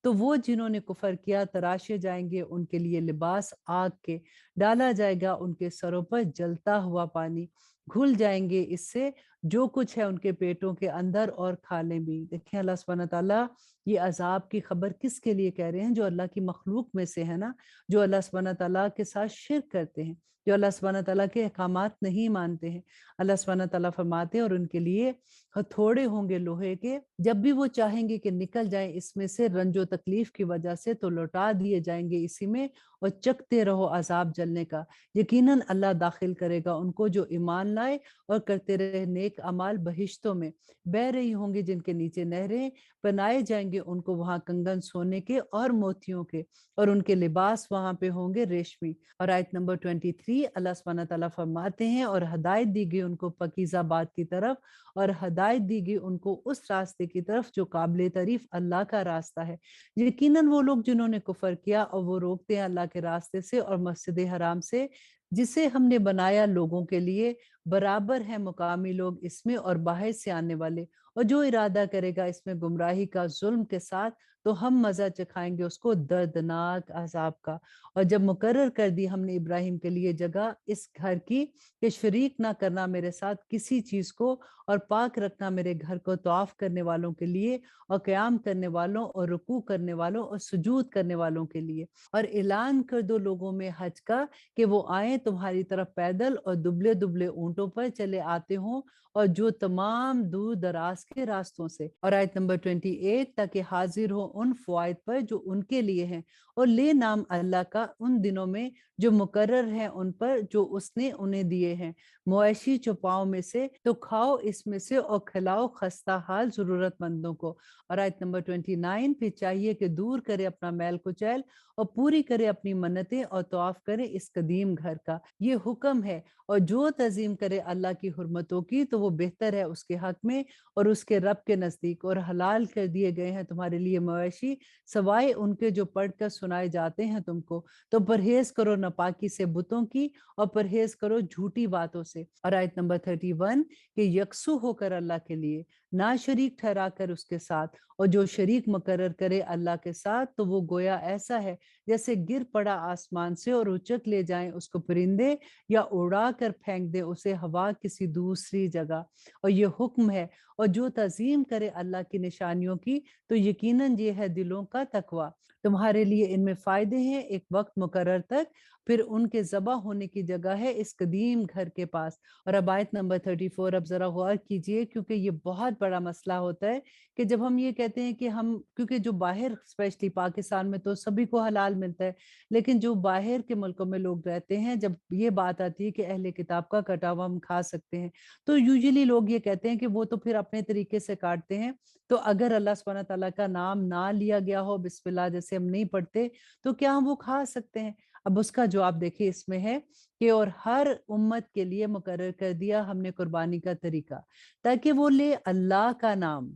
तो वो जिन्होंने कुफर किया तराशे जाएंगे उनके लिए लिबास आग के, डाला जाएगा उनके सरों पर जलता हुआ पानी, घुल जाएंगे इससे जो कुछ है उनके पेटों के अंदर और खा लें भी। देखें अल्लाह सुब्हानहू तआला ये अजाब की खबर किसके लिए कह रहे हैं? जो अल्लाह की मखलूक में से है ना, जो अल्लाह सुब्हानहू तआला के साथ शिर्क करते हैं, जो अल्लाह सुब्हानहू तआला के अहकामात नहीं मानते हैं। अल्लाह सुब्हानहू तआला फरमाते हैं और उनके लिए हथौड़े होंगे लोहे के, जब भी वो चाहेंगे कि निकल जाएं इसमें से रंजो तकलीफ की वजह से तो लौटा दिए जाएंगे इसी में, और चखते रहो अजाब जलने का। यकीनन अल्लाह दाखिल करेगा उनको जो ईमान लाए और करते रहे नेक अमाल बहिश्तों में, बह रही होंगी जिनके नीचे नहरें, बनाए जाएंगे उनको वहां कंगन सोने के और मोतियों के, और उनके लिबास वहां पे होंगे रेशमी। और आयत नंबर 23 अल्लाह सुब्हानहू तआला फरमाते हैं और हदायत दी गई उनको पकीज़ा बात की तरफ, और हदायत दी गई उनको उस रास्ते की तरफ जो काबिल तारीफ अल्लाह का रास्ता है। यकीनन वो लोग जिन्होंने कुफर किया और वो रोकते हैं अल्लाह के रास्ते से और मस्जिद हराम से, जिसे हमने बनाया लोगों के लिए, बराबर है मुकामी लोग इसमें और बाहर से आने वाले, और जो इरादा करेगा इसमें गुमराही का जुल्म के साथ तो हम मजा चखाएंगे उसको दर्दनाक अजाब का। और जब मुकर्रर कर दी हमने इब्राहिम के लिए जगह इस घर की कि शरीक ना करना मेरे साथ किसी चीज को, और पाक रखना मेरे घर को तवाफ करने वालों के लिए और क़याम करने वालों और रुकू करने वालों और सुजूद करने वालों के लिए, और ऐलान कर दो लोगों में हज का कि वो आए तुम्हारी तरफ पैदल और दुबले दुबले ऊंटों पर चले आते हों, और जो तमाम दूर दराज के रास्तों से। और आयत नंबर 28 ताकि हाजिर हो उन फवाइद पर जो उनके लिए हैं, और ले नाम अल्लाह का उन दिनों में जो मुकर्रर हैं उन पर जो उसने उन्हें दिए हैं, मुआशी चौपाओं में से तो खाओ इसमें से और खिलाओ खस्ता हाल जरूरतमंदों को। और आयत नंबर 29 फिर चाहिए कि दूर करे अपना मैल कुचैल और पूरी करे अपनी मन्नतें और तवाफ करे इस कदीम घर का। ये हुक्म है, और जो तजीम करे अल्लाह की हुर्मतों की तो वो बेहतर है उसके हक में और उसके रब के नजदीक। और हलाल कर दिए गए हैं तुम्हारे लिए मवेशी सवाए उनके जो पढ़कर सुनाए जाते हैं तुमको, तो परहेज करो नापाकी से बुतों की और परहेज करो झूठी बातों से। और आयत नंबर 31 कि यकसू होकर अल्लाह के लिए, ना शरीक ठहरा कर उसके साथ, और जो शरीक मुकर्रर करे अल्लाह के साथ तो वो गोया ऐसा है जैसे गिर पड़ा आसमान से और उचक ले जाएं उसको परिंदे या उड़ा कर फेंक दे उसे हवा किसी दूसरी जगह। और ये हुक्म है, और जो तज़ीम करे अल्लाह की निशानियों की तो यकीनन ये है दिलों का तकवा। तुम्हारे लिए इनमें फायदे हैं एक वक्त मुकर्रर तक, फिर उनके ज़बा होने की जगह है इस कदीम घर के पास। और अब आयत नंबर 34 अब जरा गौर कीजिए, क्योंकि ये बहुत बड़ा मसला होता है कि जब हम ये कहते हैं कि हम, क्योंकि जो बाहर स्पेशली पाकिस्तान में तो सभी को हलाल मिलता है, लेकिन जो बाहर के मुल्कों में लोग रहते हैं, जब ये बात आती है कि अहले किताब का कटा हुआ हम खा सकते हैं, तो यूजुअली लोग ये कहते हैं कि वो तो फिर अपने तरीके से काटते हैं। तो अगर अल्लाह सुब्हानहू तआला का नाम ना लिया गया हो, बिस्मिल्लाह जैसे हम नहीं पढ़ते, तो क्या हम वो खा सकते हैं? अब उसका जवाब देखिए इसमें है कि और हर उम्मत के लिए मुकर्रर कर दिया हमने कुर्बानी का तरीका, ताकि वो ले अल्लाह का नाम,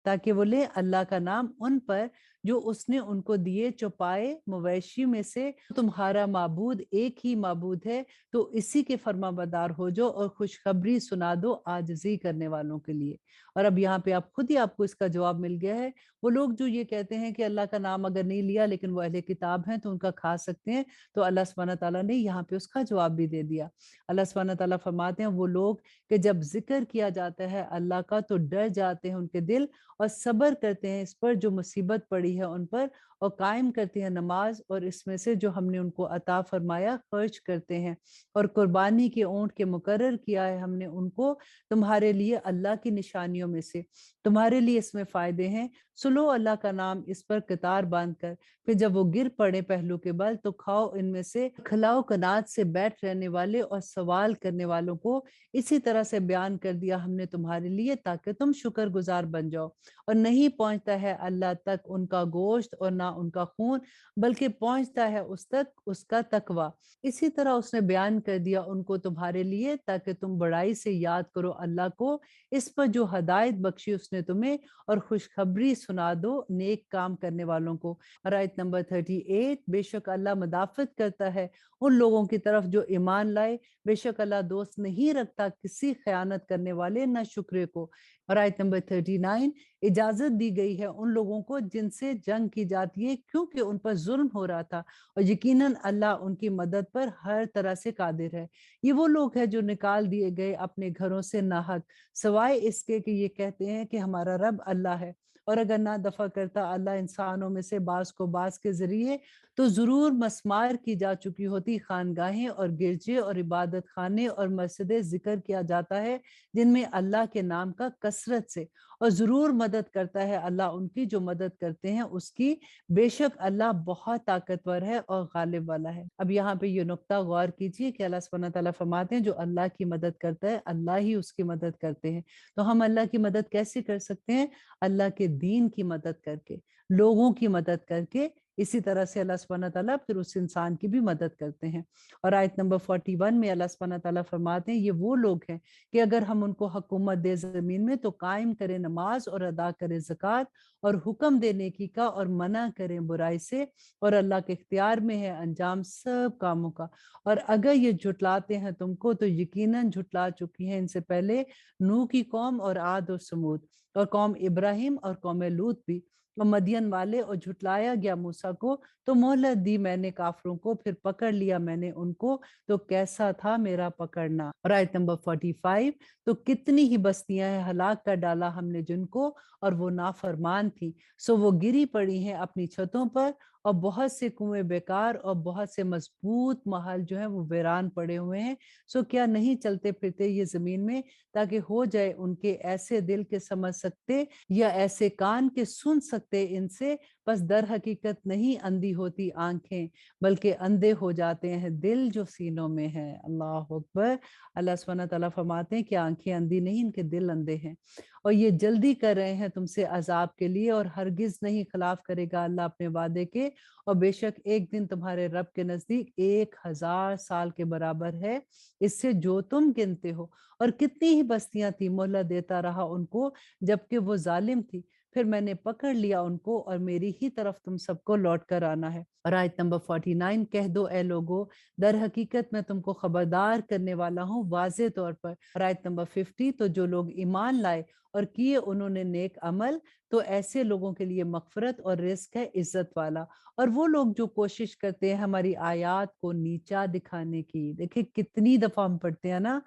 ताकि वो ले अल्लाह का नाम उन पर जो उसने उनको दिए चौपाए मवेशी में से। तुम्हारा माबूद एक ही माबूद है, तो इसी के फरमाबरदार हो जो और खुशखबरी सुना दो आजिज़ी करने वालों के लिए। और अब यहाँ पे आप खुद ही आपको इसका जवाब मिल गया है। वो लोग जो ये कहते हैं कि अल्लाह का नाम अगर नहीं लिया लेकिन वो अहले किताब हैं तो उनका खा सकते हैं, तो अल्लाह सुब्हानहू तआला ने यहाँ पे उसका जवाब भी दे दिया। अल्लाह सुब्हानहू तआला फरमाते हैं वो लोग कि जब जिक्र किया जाता है अल्लाह का तो डर जाते हैं उनके दिल और सब्र करते हैं इस पर जो मुसीबत पड़ी है उन पर, اور قائم کرتے ہیں نماز اور اس میں سے جو ہم نے ان کو عطا فرمایا خرچ کرتے ہیں اور قربانی کے اونٹ کے مقرر کیا ہے ہم نے ان کو تمہارے لیے اللہ کی نشانیوں میں سے، تمہارے لیے اس میں فائدے ہیں، سلو اللہ کا نام اس پر قطار باندھ کر، پھر جب وہ گر پڑے پہلو کے بل تو کھاؤ ان میں سے، کھلاؤ کنات سے بیٹھ رہنے والے اور سوال کرنے والوں کو، اسی طرح سے بیان کر دیا ہم نے تمہارے لیے تاکہ تم شکر گزار بن جاؤ، اور نہیں پہنچتا ہے اللہ تک ان کا گوشت اور نہ ان کا خون، بلکہ پہنچتا ہے اس تک اس کا تقوی۔ اسی طرح اس نے بیان کر دیا ان کو تمہارے لیے تاکہ تم بڑائی سے یاد کرو اللہ کو، اس پر جو ہدایت بخشی اس نے تمہیں، اور خوشخبری سنا دو نیک کام کرنے والوں کو۔ اور آیت نمبر 38، بے شک اللہ مدافعت کرتا ہے ان لوگوں کی طرف جو ایمان لائے، بے شک اللہ دوست نہیں رکھتا کسی خیانت کرنے والے نہ شکرے کو۔ اور آیت نمبر 39، اجازت دی گئی ہے ان لوگوں کو جن سے جنگ کی جاتی ہے کیونکہ ان پر ظلم ہو رہا تھا، اور یقیناً اللہ ان کی مدد پر ہر طرح سے قادر ہے۔ یہ وہ لوگ ہیں جو نکال دیے گئے اپنے گھروں سے ناحق، سوائے اس کے کہ یہ کہتے ہیں کہ ہمارا رب اللہ ہے، اور اگر نہ دفع کرتا اللہ انسانوں میں سے بعض کو بعض کے ذریعے تو ضرور مسمار کی جا چکی ہوتی خانگاہیں اور گرجے اور عبادت خانے اور مسجدیں ذکر کیا جاتا ہے جن میں اللہ کے نام کا کثرت سے، اور ضرور مدد کرتا ہے اللہ ان کی جو مدد کرتے ہیں اس کی، بے شک اللہ بہت طاقتور ہے اور غالب والا ہے۔ اب یہاں پہ یہ نقطہ غور کیجئے کہ اللہ سبحانہ تعالیٰ فرماتے ہیں جو اللہ کی مدد کرتا ہے اللہ ہی اس کی مدد کرتے ہیں۔ تو ہم اللہ کی مدد کیسے کر سکتے ہیں؟ اللہ کے دین کی مدد کر کے، لوگوں کی مدد کر کے، اسی طرح سے اللہ سبحانہ تعالیٰ پھر اس انسان کی بھی مدد کرتے ہیں۔ اور آیت نمبر 41 میں اللہ سبحانہ تعالیٰ فرماتے ہیں یہ وہ لوگ ہیں کہ اگر ہم ان کو حکومت دے زمین میں تو قائم کریں نماز اور ادا کریں زکوٰۃ اور حکم دے نیکی کا اور منع کریں برائی سے، اور اللہ کے اختیار میں ہے انجام سب کاموں کا۔ اور اگر یہ جھٹلاتے ہیں تم کو تو یقیناً جھٹلا چکی ہیں ان سے پہلے نوح کی قوم اور عاد اور سمود اور قوم ابراہیم اور قوم لوط بھی، اور مدین والے، اور جھٹلایا گیا موسیٰ کو تو مہلت دی میں نے کافروں کو، پھر پکڑ لیا میں نے ان کو تو کیسا تھا میرا پکڑنا۔ اور آیت نمبر 45، تو کتنی ہی بستیاں ہیں ہلاک کر ڈالا ہم نے جن کو اور وہ نافرمان تھی، سو وہ گری پڑی ہیں اپنی چھتوں پر، اور بہت سے کنویں بیکار اور بہت سے مضبوط محل جو ہیں وہ ویران پڑے ہوئے ہیں، سو کیا نہیں چلتے پھرتے یہ زمین میں تاکہ ہو جائے ان کے ایسے دل کے سمجھ سکتے یا ایسے کان کے سن سکتے ان سے، بس در حقیقت نہیں اندھی ہوتی آنکھیں بلکہ اندھے ہو جاتے ہیں دل جو سینوں میں ہے۔ اللہ اکبر۔ اللہ سبحانہ تعالیٰ فرماتے ہیں کہ آنکھیں اندھی نہیں، ان کے دل اندھے ہیں، اور یہ جلدی کر رہے ہیں تم سے عذاب کے لیے، اور ہرگز نہیں خلاف کرے گا اللہ اپنے وعدے کے، اور بے شک ایک دن تمہارے رب کے نزدیک 1000 سال کے برابر ہے اس سے جو تم گنتے ہو۔ اور کتنی ہی بستیاں تھی مہلت دیتا رہا ان کو جبکہ وہ ظالم تھی، پھر میں نے پکڑ لیا ان کو اور میری ہی طرف تم سب کو لوٹ کر آنا ہے۔ اور آیت نمبر 49، کہہ دو اے لوگو در حقیقت میں تم کو خبردار کرنے والا ہوں واضح طور پر۔ اور آیت نمبر 50، تو جو لوگ ایمان لائے اور کیے انہوں نے نیک عمل تو ایسے لوگوں کے لیے مغفرت اور رزق ہے عزت والا، اور وہ لوگ جو کوشش کرتے ہیں ہماری آیات کو نیچا دکھانے کی، دیکھیں کتنی دفعہ ہم پڑھتے ہیں نا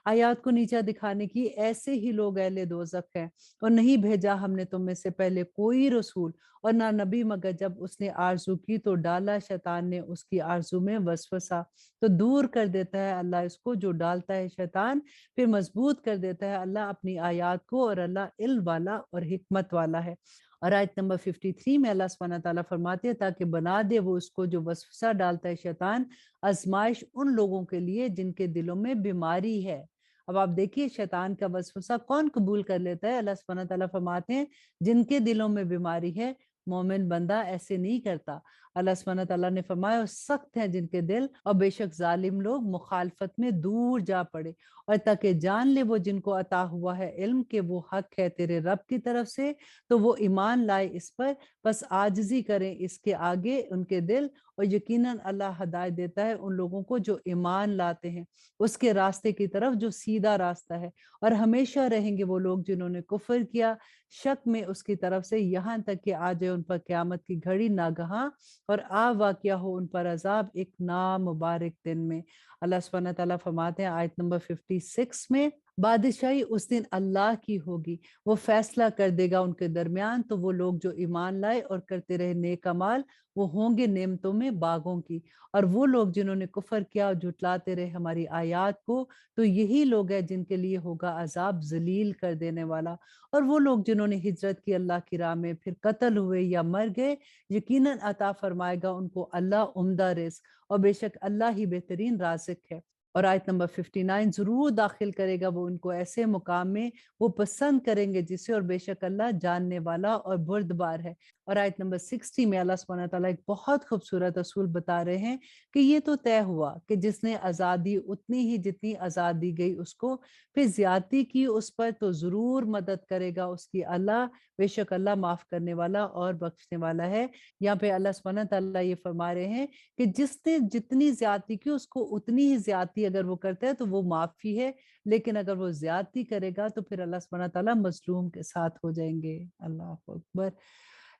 آیات کو نیچا دکھانے کی، ایسے ہی لوگ اہل دوزخ ہیں، اور نہیں بھیجا ہم نے تم میں سے پہلے کوئی رسول اور نہ نبی مگر جب اس نے آرزو کی تو ڈالا شیطان نے اس کی آرزو میں وسوسہ، تو دور کر دیتا ہے اللہ اس کو جو ڈالتا ہے شیطان، پھر مضبوط کر دیتا ہے اللہ اپنی آیات کو، اور اللہ علم والا اور حکمت والا ہے۔ اور آیت نمبر 53 میں اللہ سبحانہ تعالیٰ فرماتے ہیں تاکہ بنا دے وہ اس کو جو وسوسہ ڈالتا ہے شیطان آزمائش ان لوگوں کے لیے جن کے دلوں میں بیماری ہے۔ اب آپ دیکھیے شیطان کا وسوسہ کون قبول کر لیتا ہے؟ اللہ سبحانہ تعالیٰ فرماتے ہیں جن کے دلوں میں بیماری ہے، مومن بندہ ایسے نہیں کرتا۔ اللہ سبحانہ تعالیٰ نے فرمایا سخت ہیں جن کے دل، اور بے شک ظالم لوگ مخالفت میں دور جا پڑے، اور تاکہ جان لے وہ جن کو عطا ہوا ہے علم کہ وہ حق ہے تیرے رب کی طرف سے، تو وہ ایمان لائے اس پر، بس عاجزی کریں اس کے آگے ان کے دل، اور یقیناً اللہ ہدایت دیتا ہے ان لوگوں کو جو ایمان لاتے ہیں اس کے راستے کی طرف جو سیدھا راستہ ہے، اور ہمیشہ رہیں گے وہ لوگ جنہوں نے کفر کیا شک میں اس کی طرف سے، یہاں تک کہ آ جائے ان پر قیامت کی گھڑی ناگہاں اور واقعہ ہو ان پر عذاب ایک نامبارک دن میں۔ اللہ سبحانہ تعالیٰ فرماتے ہیں آیت نمبر 56 میں، बादशाही उस दिन अल्लाह की होगी, वो फैसला कर देगा उनके दरमियान। तो वो लोग जो ईमान लाए और करते रहे नेक अमाल, वो होंगे नेमतों में बागों की। और वो लोग जिन्होंने कुफर किया और झुटलाते रहे हमारी आयात को, तो यही लोग हैं जिनके लिए होगा अजाब जलील कर देने वाला। और वो लोग जिन्होंने हिजरत की अल्लाह की राह में, फिर कत्ल हुए या मर गए, यकीनन अता फरमाएगा उनको अल्लाह उम्दा रिज़्क, और बेशक अल्लाह ही बेहतरीन राज़िक है। और आयत नंबर 59, ज़रूर दाखिल करेगा वो उनको ऐसे मुकाम में वो पसंद करेंगे जिसे, और बेशक अल्लाह जानने वाला और बुर्दबार है। और आयत नंबर 60 में अल्लाह सुब्हानहू व तआला एक बहुत खूबसूरत असूल बता रहे हैं कि ये तो तय हुआ कि जिसने आज़ादी उतनी ही जितनी आज़ाद दी गई उसको, फिर ज्यादती की उस पर, तो ज़रूर मदद करेगा उसकी अल्लाह, बेशक अल्लाह माफ़ करने वाला और बख्शने वाला है। यहाँ पे अल्लाह सुब्हानहू व तआला ये फरमा रहे हैं कि जिसने जितनी ज्यादती की उसको उतनी ही ज्यादती अगर वो करता है तो वो माफी है, लेकिन अगर वो ज्यादती करेगा तो फिर अल्लाह सुब्हानहू व तआला मजलूम के साथ हो जाएंगे। अल्लाह अकबर।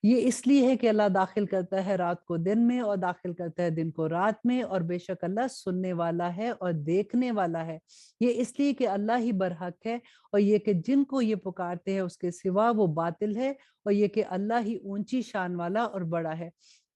ये इसलिए है कि अल्लाह दाखिल करता है रात को दिन में और दाखिल करता है दिन को रात में, और बेशक अल्लाह सुनने वाला है और देखने वाला है। ये इसलिए कि अल्लाह ही बरहक है, और ये कि जिनको ये पुकारते हैं उसके सिवा वो बातिल है, और ये कि अल्लाह ही ऊंची शान वाला और बड़ा है।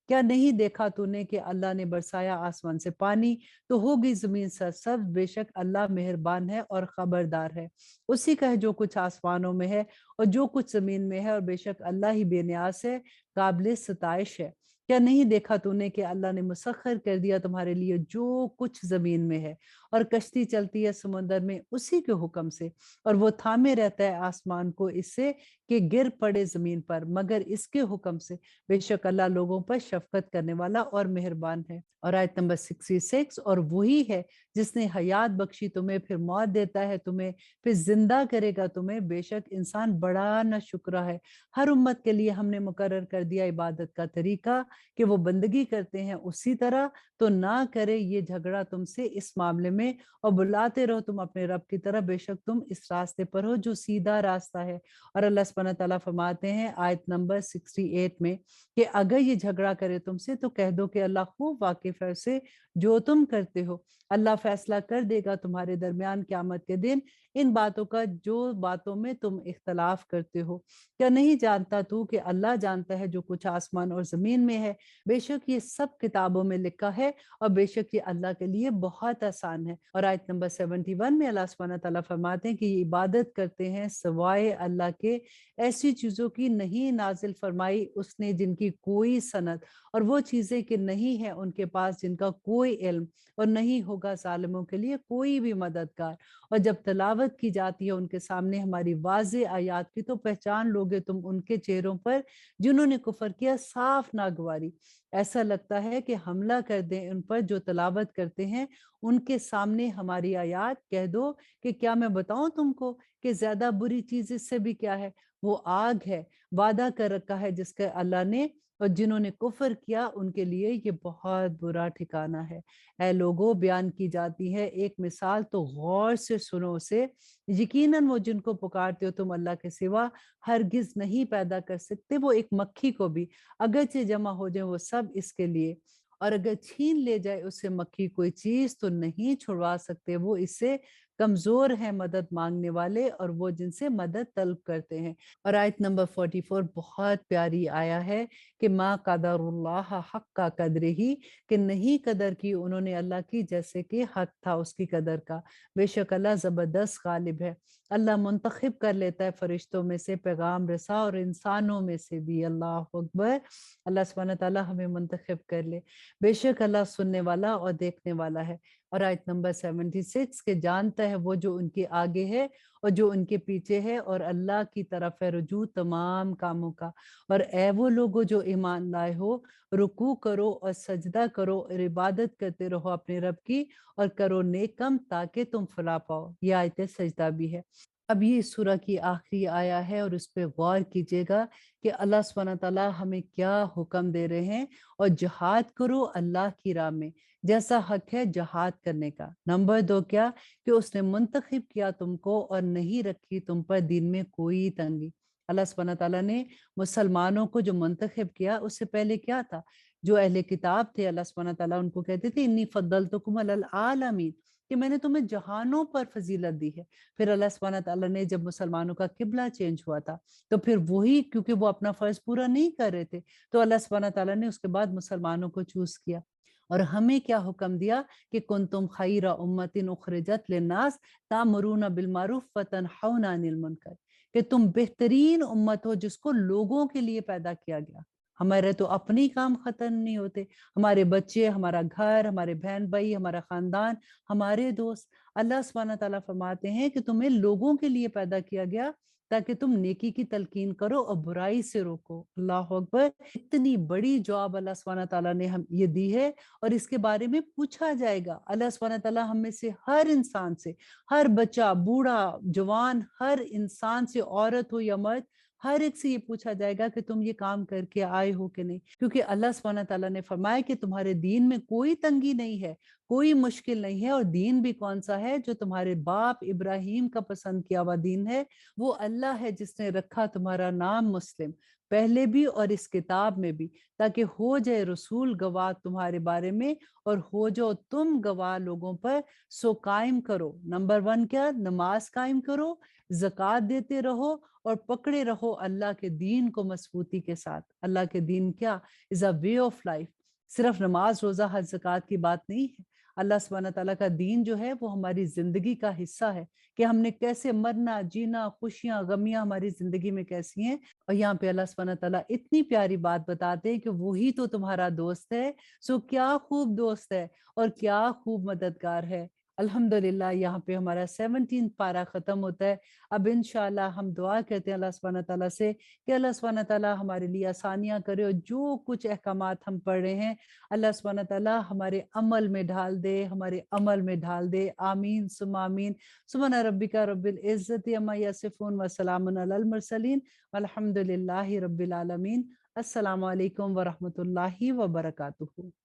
क्या नहीं देखा तूने कि अल्लाह ने बरसाया आसमान से पानी, तो होगी जमीन सरसब्ज, बेशक अल्लाह मेहरबान है और खबरदार है। उसी का है जो कुछ आसमानों में है और जो कुछ जमीन में है, और बेशक अल्लाह ही बेनियाज है, काबिल सताइश है। क्या नहीं देखा तूने कि अल्लाह ने मुसख्खर कर दिया तुम्हारे लिए जो कुछ जमीन में है, और कश्ती चलती है समुंदर में उसी के हुक्म से, और वो थामे रहता है आसमान को इससे कि गिर पड़े जमीन पर, मगर इसके हुक्म से। बेशक अल्लाह लोगों पर शफकत करने वाला और मेहरबान है। और आयत नंबर 66, और वही है जिसने हयात बख्शी तुम्हें, फिर मौत देता है तुम्हें, फिर जिंदा करेगा तुम्हें, बेशक इंसान बड़ा न शुक्र है। हर उम्मत के लिए हमने मुकर्रर कर दिया इबादत का तरीका कि वो बंदगी करते हैं उसी तरह, तो ना करे ये झगड़ा तुमसे इस मामले में, और बुलाते रहो तुम अपने रब की तरफ, बेशक तुम इस रास्ते पर हो जो सीधा रास्ता है। और अल्लाह सुब्हानहू व तआला फरमाते हैं आयत नंबर 68 में कि अगर ये झगड़ा करे तुमसे तो कह दो कि अल्लाह खूब वाकिफ है उससे जो तुम करते हो। अल्लाह फैसला कर देगा तुम्हारे दरमियान क़यामत के दिन इन बातों का जो बातों में तुम इख्तलाफ करते हो। क्या नहीं जानता तू कि अल्लाह जानता है जो कुछ आसमान और जमीन में है, बेशक ये सब किताबों में लिखा है, और बेशक ये अल्लाह के लिए बहुत आसान है। और आयत नंबर 71 में अल्लाह सुब्हानहू व तआला फरमाते हैं कि ये इबादत करते हैं सिवाय अल्लाह के ऐसी चीजों की नहीं नाजिल फरमाई उसने जिनकी कोई सनद, और वो चीजें कि नहीं है उनके पास जिनका कोई इल्म, और नहीं होगा जालिमों के लिए कोई भी मददगार। और जब तलावत की जाती है उनके सामने हमारी वाज़े आयात की, तो पहचान लोगे तुम उनके चेहरों पर जिन्होंने कुफर किया साफ नागवारी। ऐसा लगता है कि हमला कर दें उन पर जो तलावत करते हैं उनके सामने हमारी आयात। कह दो कि क्या मैं बताऊं तुमको कि ज्यादा बुरी चीज इससे भी क्या है, वो आग है, वादा कर रखा है जिसका अल्लाह ने, और जिन्होंने कुफर किया उनके लिए ये बहुत बुरा ठिकाना है। ऐ लोगों, बयान की जाती है एक मिसाल, तो गौर से सुनो उसे। यकीनन वो जिनको पुकारते हो तुम अल्लाह के सिवा हरगिज नहीं पैदा कर सकते वो एक मक्खी को भी, अगरचे जमा हो जाए वो सब इसके लिए। और अगर छीन ले जाए उससे मक्खी कोई चीज तो नहीं छुड़वा सकते वो इससे, कमजोर है मदद मांगने वाले और वो जिनसे मदद तलब करते हैं। और आयत नंबर 44 बहुत प्यारी आया है कि माँ कदरुल्लाह हक का कदर ही, कि नहीं कदर की उन्होंने अल्लाह की जैसे कि हक था उसकी कदर का। बेशक अल्लाह जबरदस्त गालिब है। अल्लाह मुंतखब कर लेता है फरिश्तों में से पैगाम रसा और इंसानों में से भी। अल्लाह अकबर। अल्लाह सुब्हानहू व तआला हमें मुंतखब कर ले। बेशक अल्लाह सुनने वाला और देखने वाला है। और आयत नंबर 76 के जानता है वो जो उनके आगे है और जो उनके पीछे है, और अल्लाह की तरफ है रुजू तमाम कामों का। और ए वो लोगो जो ईमान लाए हो, रुकू करो और सजदा करो और इबादत करते रहो अपने रब की, और करो नेक काम ताकि तुम फलाह पाओ। ये आयत सजदा भी है। अब ये इस सूरह की आखिरी आया है, और उस पर गौर कीजिएगा कि अल्लाह सुब्हानहू व तआला हमें क्या हुक्म दे रहे हैं। और जिहाद करो अल्लाह की राह में, जैसा हक है जिहाद करने का। नंबर 2 क्या, कि उसने मुंतखब किया तुमको और नहीं रखी तुम पर दीन में कोई तंगी। अल्लाह सुब्हानहू व तआला ने मुसलमानों को जो मुंतखब किया, उससे पहले क्या था, जो अहले किताब थे, अल्लाह सुब्हानहू व तआला उनको कहते थे इन्नी फद्दलतुकुम अलल आलमीन, कि کہ میں نے تمہیں جہانوں پر فضیلت دی ہے۔ پھر اللہ سبحانہ تعالیٰ نے جب مسلمانوں کا قبلہ چینج ہوا تھا تو پھر وہی، کیونکہ وہ اپنا فرض پورا نہیں کر رہے تھے، تو اللہ سبحانہ تعالیٰ نے اس کے بعد مسلمانوں کو چوز کیا اور ہمیں کیا حکم دیا کہ کنتم خیر امت اخرجت للناس تامرون بالمعروف وتنہون عن المنکر، کہ تم بہترین امت ہو جس کو لوگوں کے لیے پیدا کیا گیا۔ ہمارے تو اپنی کام ختم نہیں ہوتے، ہمارے بچے، ہمارا گھر، ہمارے بہن بھائی، ہمارا خاندان، ہمارے دوست۔ اللہ سبحانہ تعالیٰ فرماتے ہیں کہ تمہیں لوگوں کے لیے پیدا کیا گیا تاکہ تم نیکی کی تلقین کرو اور برائی سے روکو۔ اللہ اکبر! اتنی بڑی جواب اللہ سبحانہ تعالیٰ نے ہم یہ دی ہے، اور اس کے بارے میں پوچھا جائے گا۔ اللہ سبحانہ تعالیٰ ہم میں سے ہر انسان سے، ہر بچہ، بوڑھا، جوان، ہر انسان سے، عورت ہو یا مرد، ہر ایک سے یہ پوچھا جائے گا کہ تم یہ کام کر کے آئے ہو کہ نہیں، کیونکہ اللہ سبحانہ تعالیٰ نے فرمایا کہ تمہارے دین میں کوئی تنگی نہیں ہے، کوئی مشکل نہیں ہے، اور دین بھی کون سا ہے؟ جو تمہارے باپ ابراہیم کا پسند کیا ہوا دین ہے۔ وہ اللہ ہے جس نے رکھا تمہارا نام مسلم، پہلے بھی اور اس کتاب میں بھی، تاکہ ہو جائے رسول گواہ تمہارے بارے میں اور ہو جاؤ تم گواہ لوگوں پر۔ سو قائم کرو، نمبر 1 کیا؟ نماز قائم کرو، زکوٰۃ دیتے رہو، اور پکڑے رہو اللہ کے دین کو مضبوطی کے ساتھ۔ اللہ کے دین کیا؟ از اے وے آف لائف۔ صرف نماز، روزہ، حج، زکوٰۃ کی بات نہیں ہے۔ اللہ سبحانہ تعالیٰ کا دین جو ہے وہ ہماری زندگی کا حصہ ہے، کہ ہم نے کیسے مرنا، جینا، خوشیاں، غمیاں ہماری زندگی میں کیسی ہیں۔ اور یہاں پہ اللہ سبحانہ تعالیٰ اتنی پیاری بات بتاتے ہیں کہ وہی تو تمہارا دوست ہے، سو کیا خوب دوست ہے اور کیا خوب مددگار ہے۔ الحمدللہ یہاں پہ ہمارا 17 پارہ ختم ہوتا ہے۔ اب انشاءاللہ ہم دعا کرتے ہیں اللہ سبحانہ تعالیٰ سے کہ اللہ سبحانہ تعالیٰ ہمارے لیے آسانیاں کرے، اور جو کچھ احکامات ہم پڑھ رہے ہیں اللہ سبحانہ تعالیٰ ہمارے عمل میں ڈھال دے، ہمارے عمل میں ڈھال دے۔ آمین ثم آمین۔ سبحان ربک رب العزت عما یصفون وسلام علی المرسلین والحمد للہ رب العالمین۔ السلام علیکم ورحمۃ اللہ وبرکاتہ۔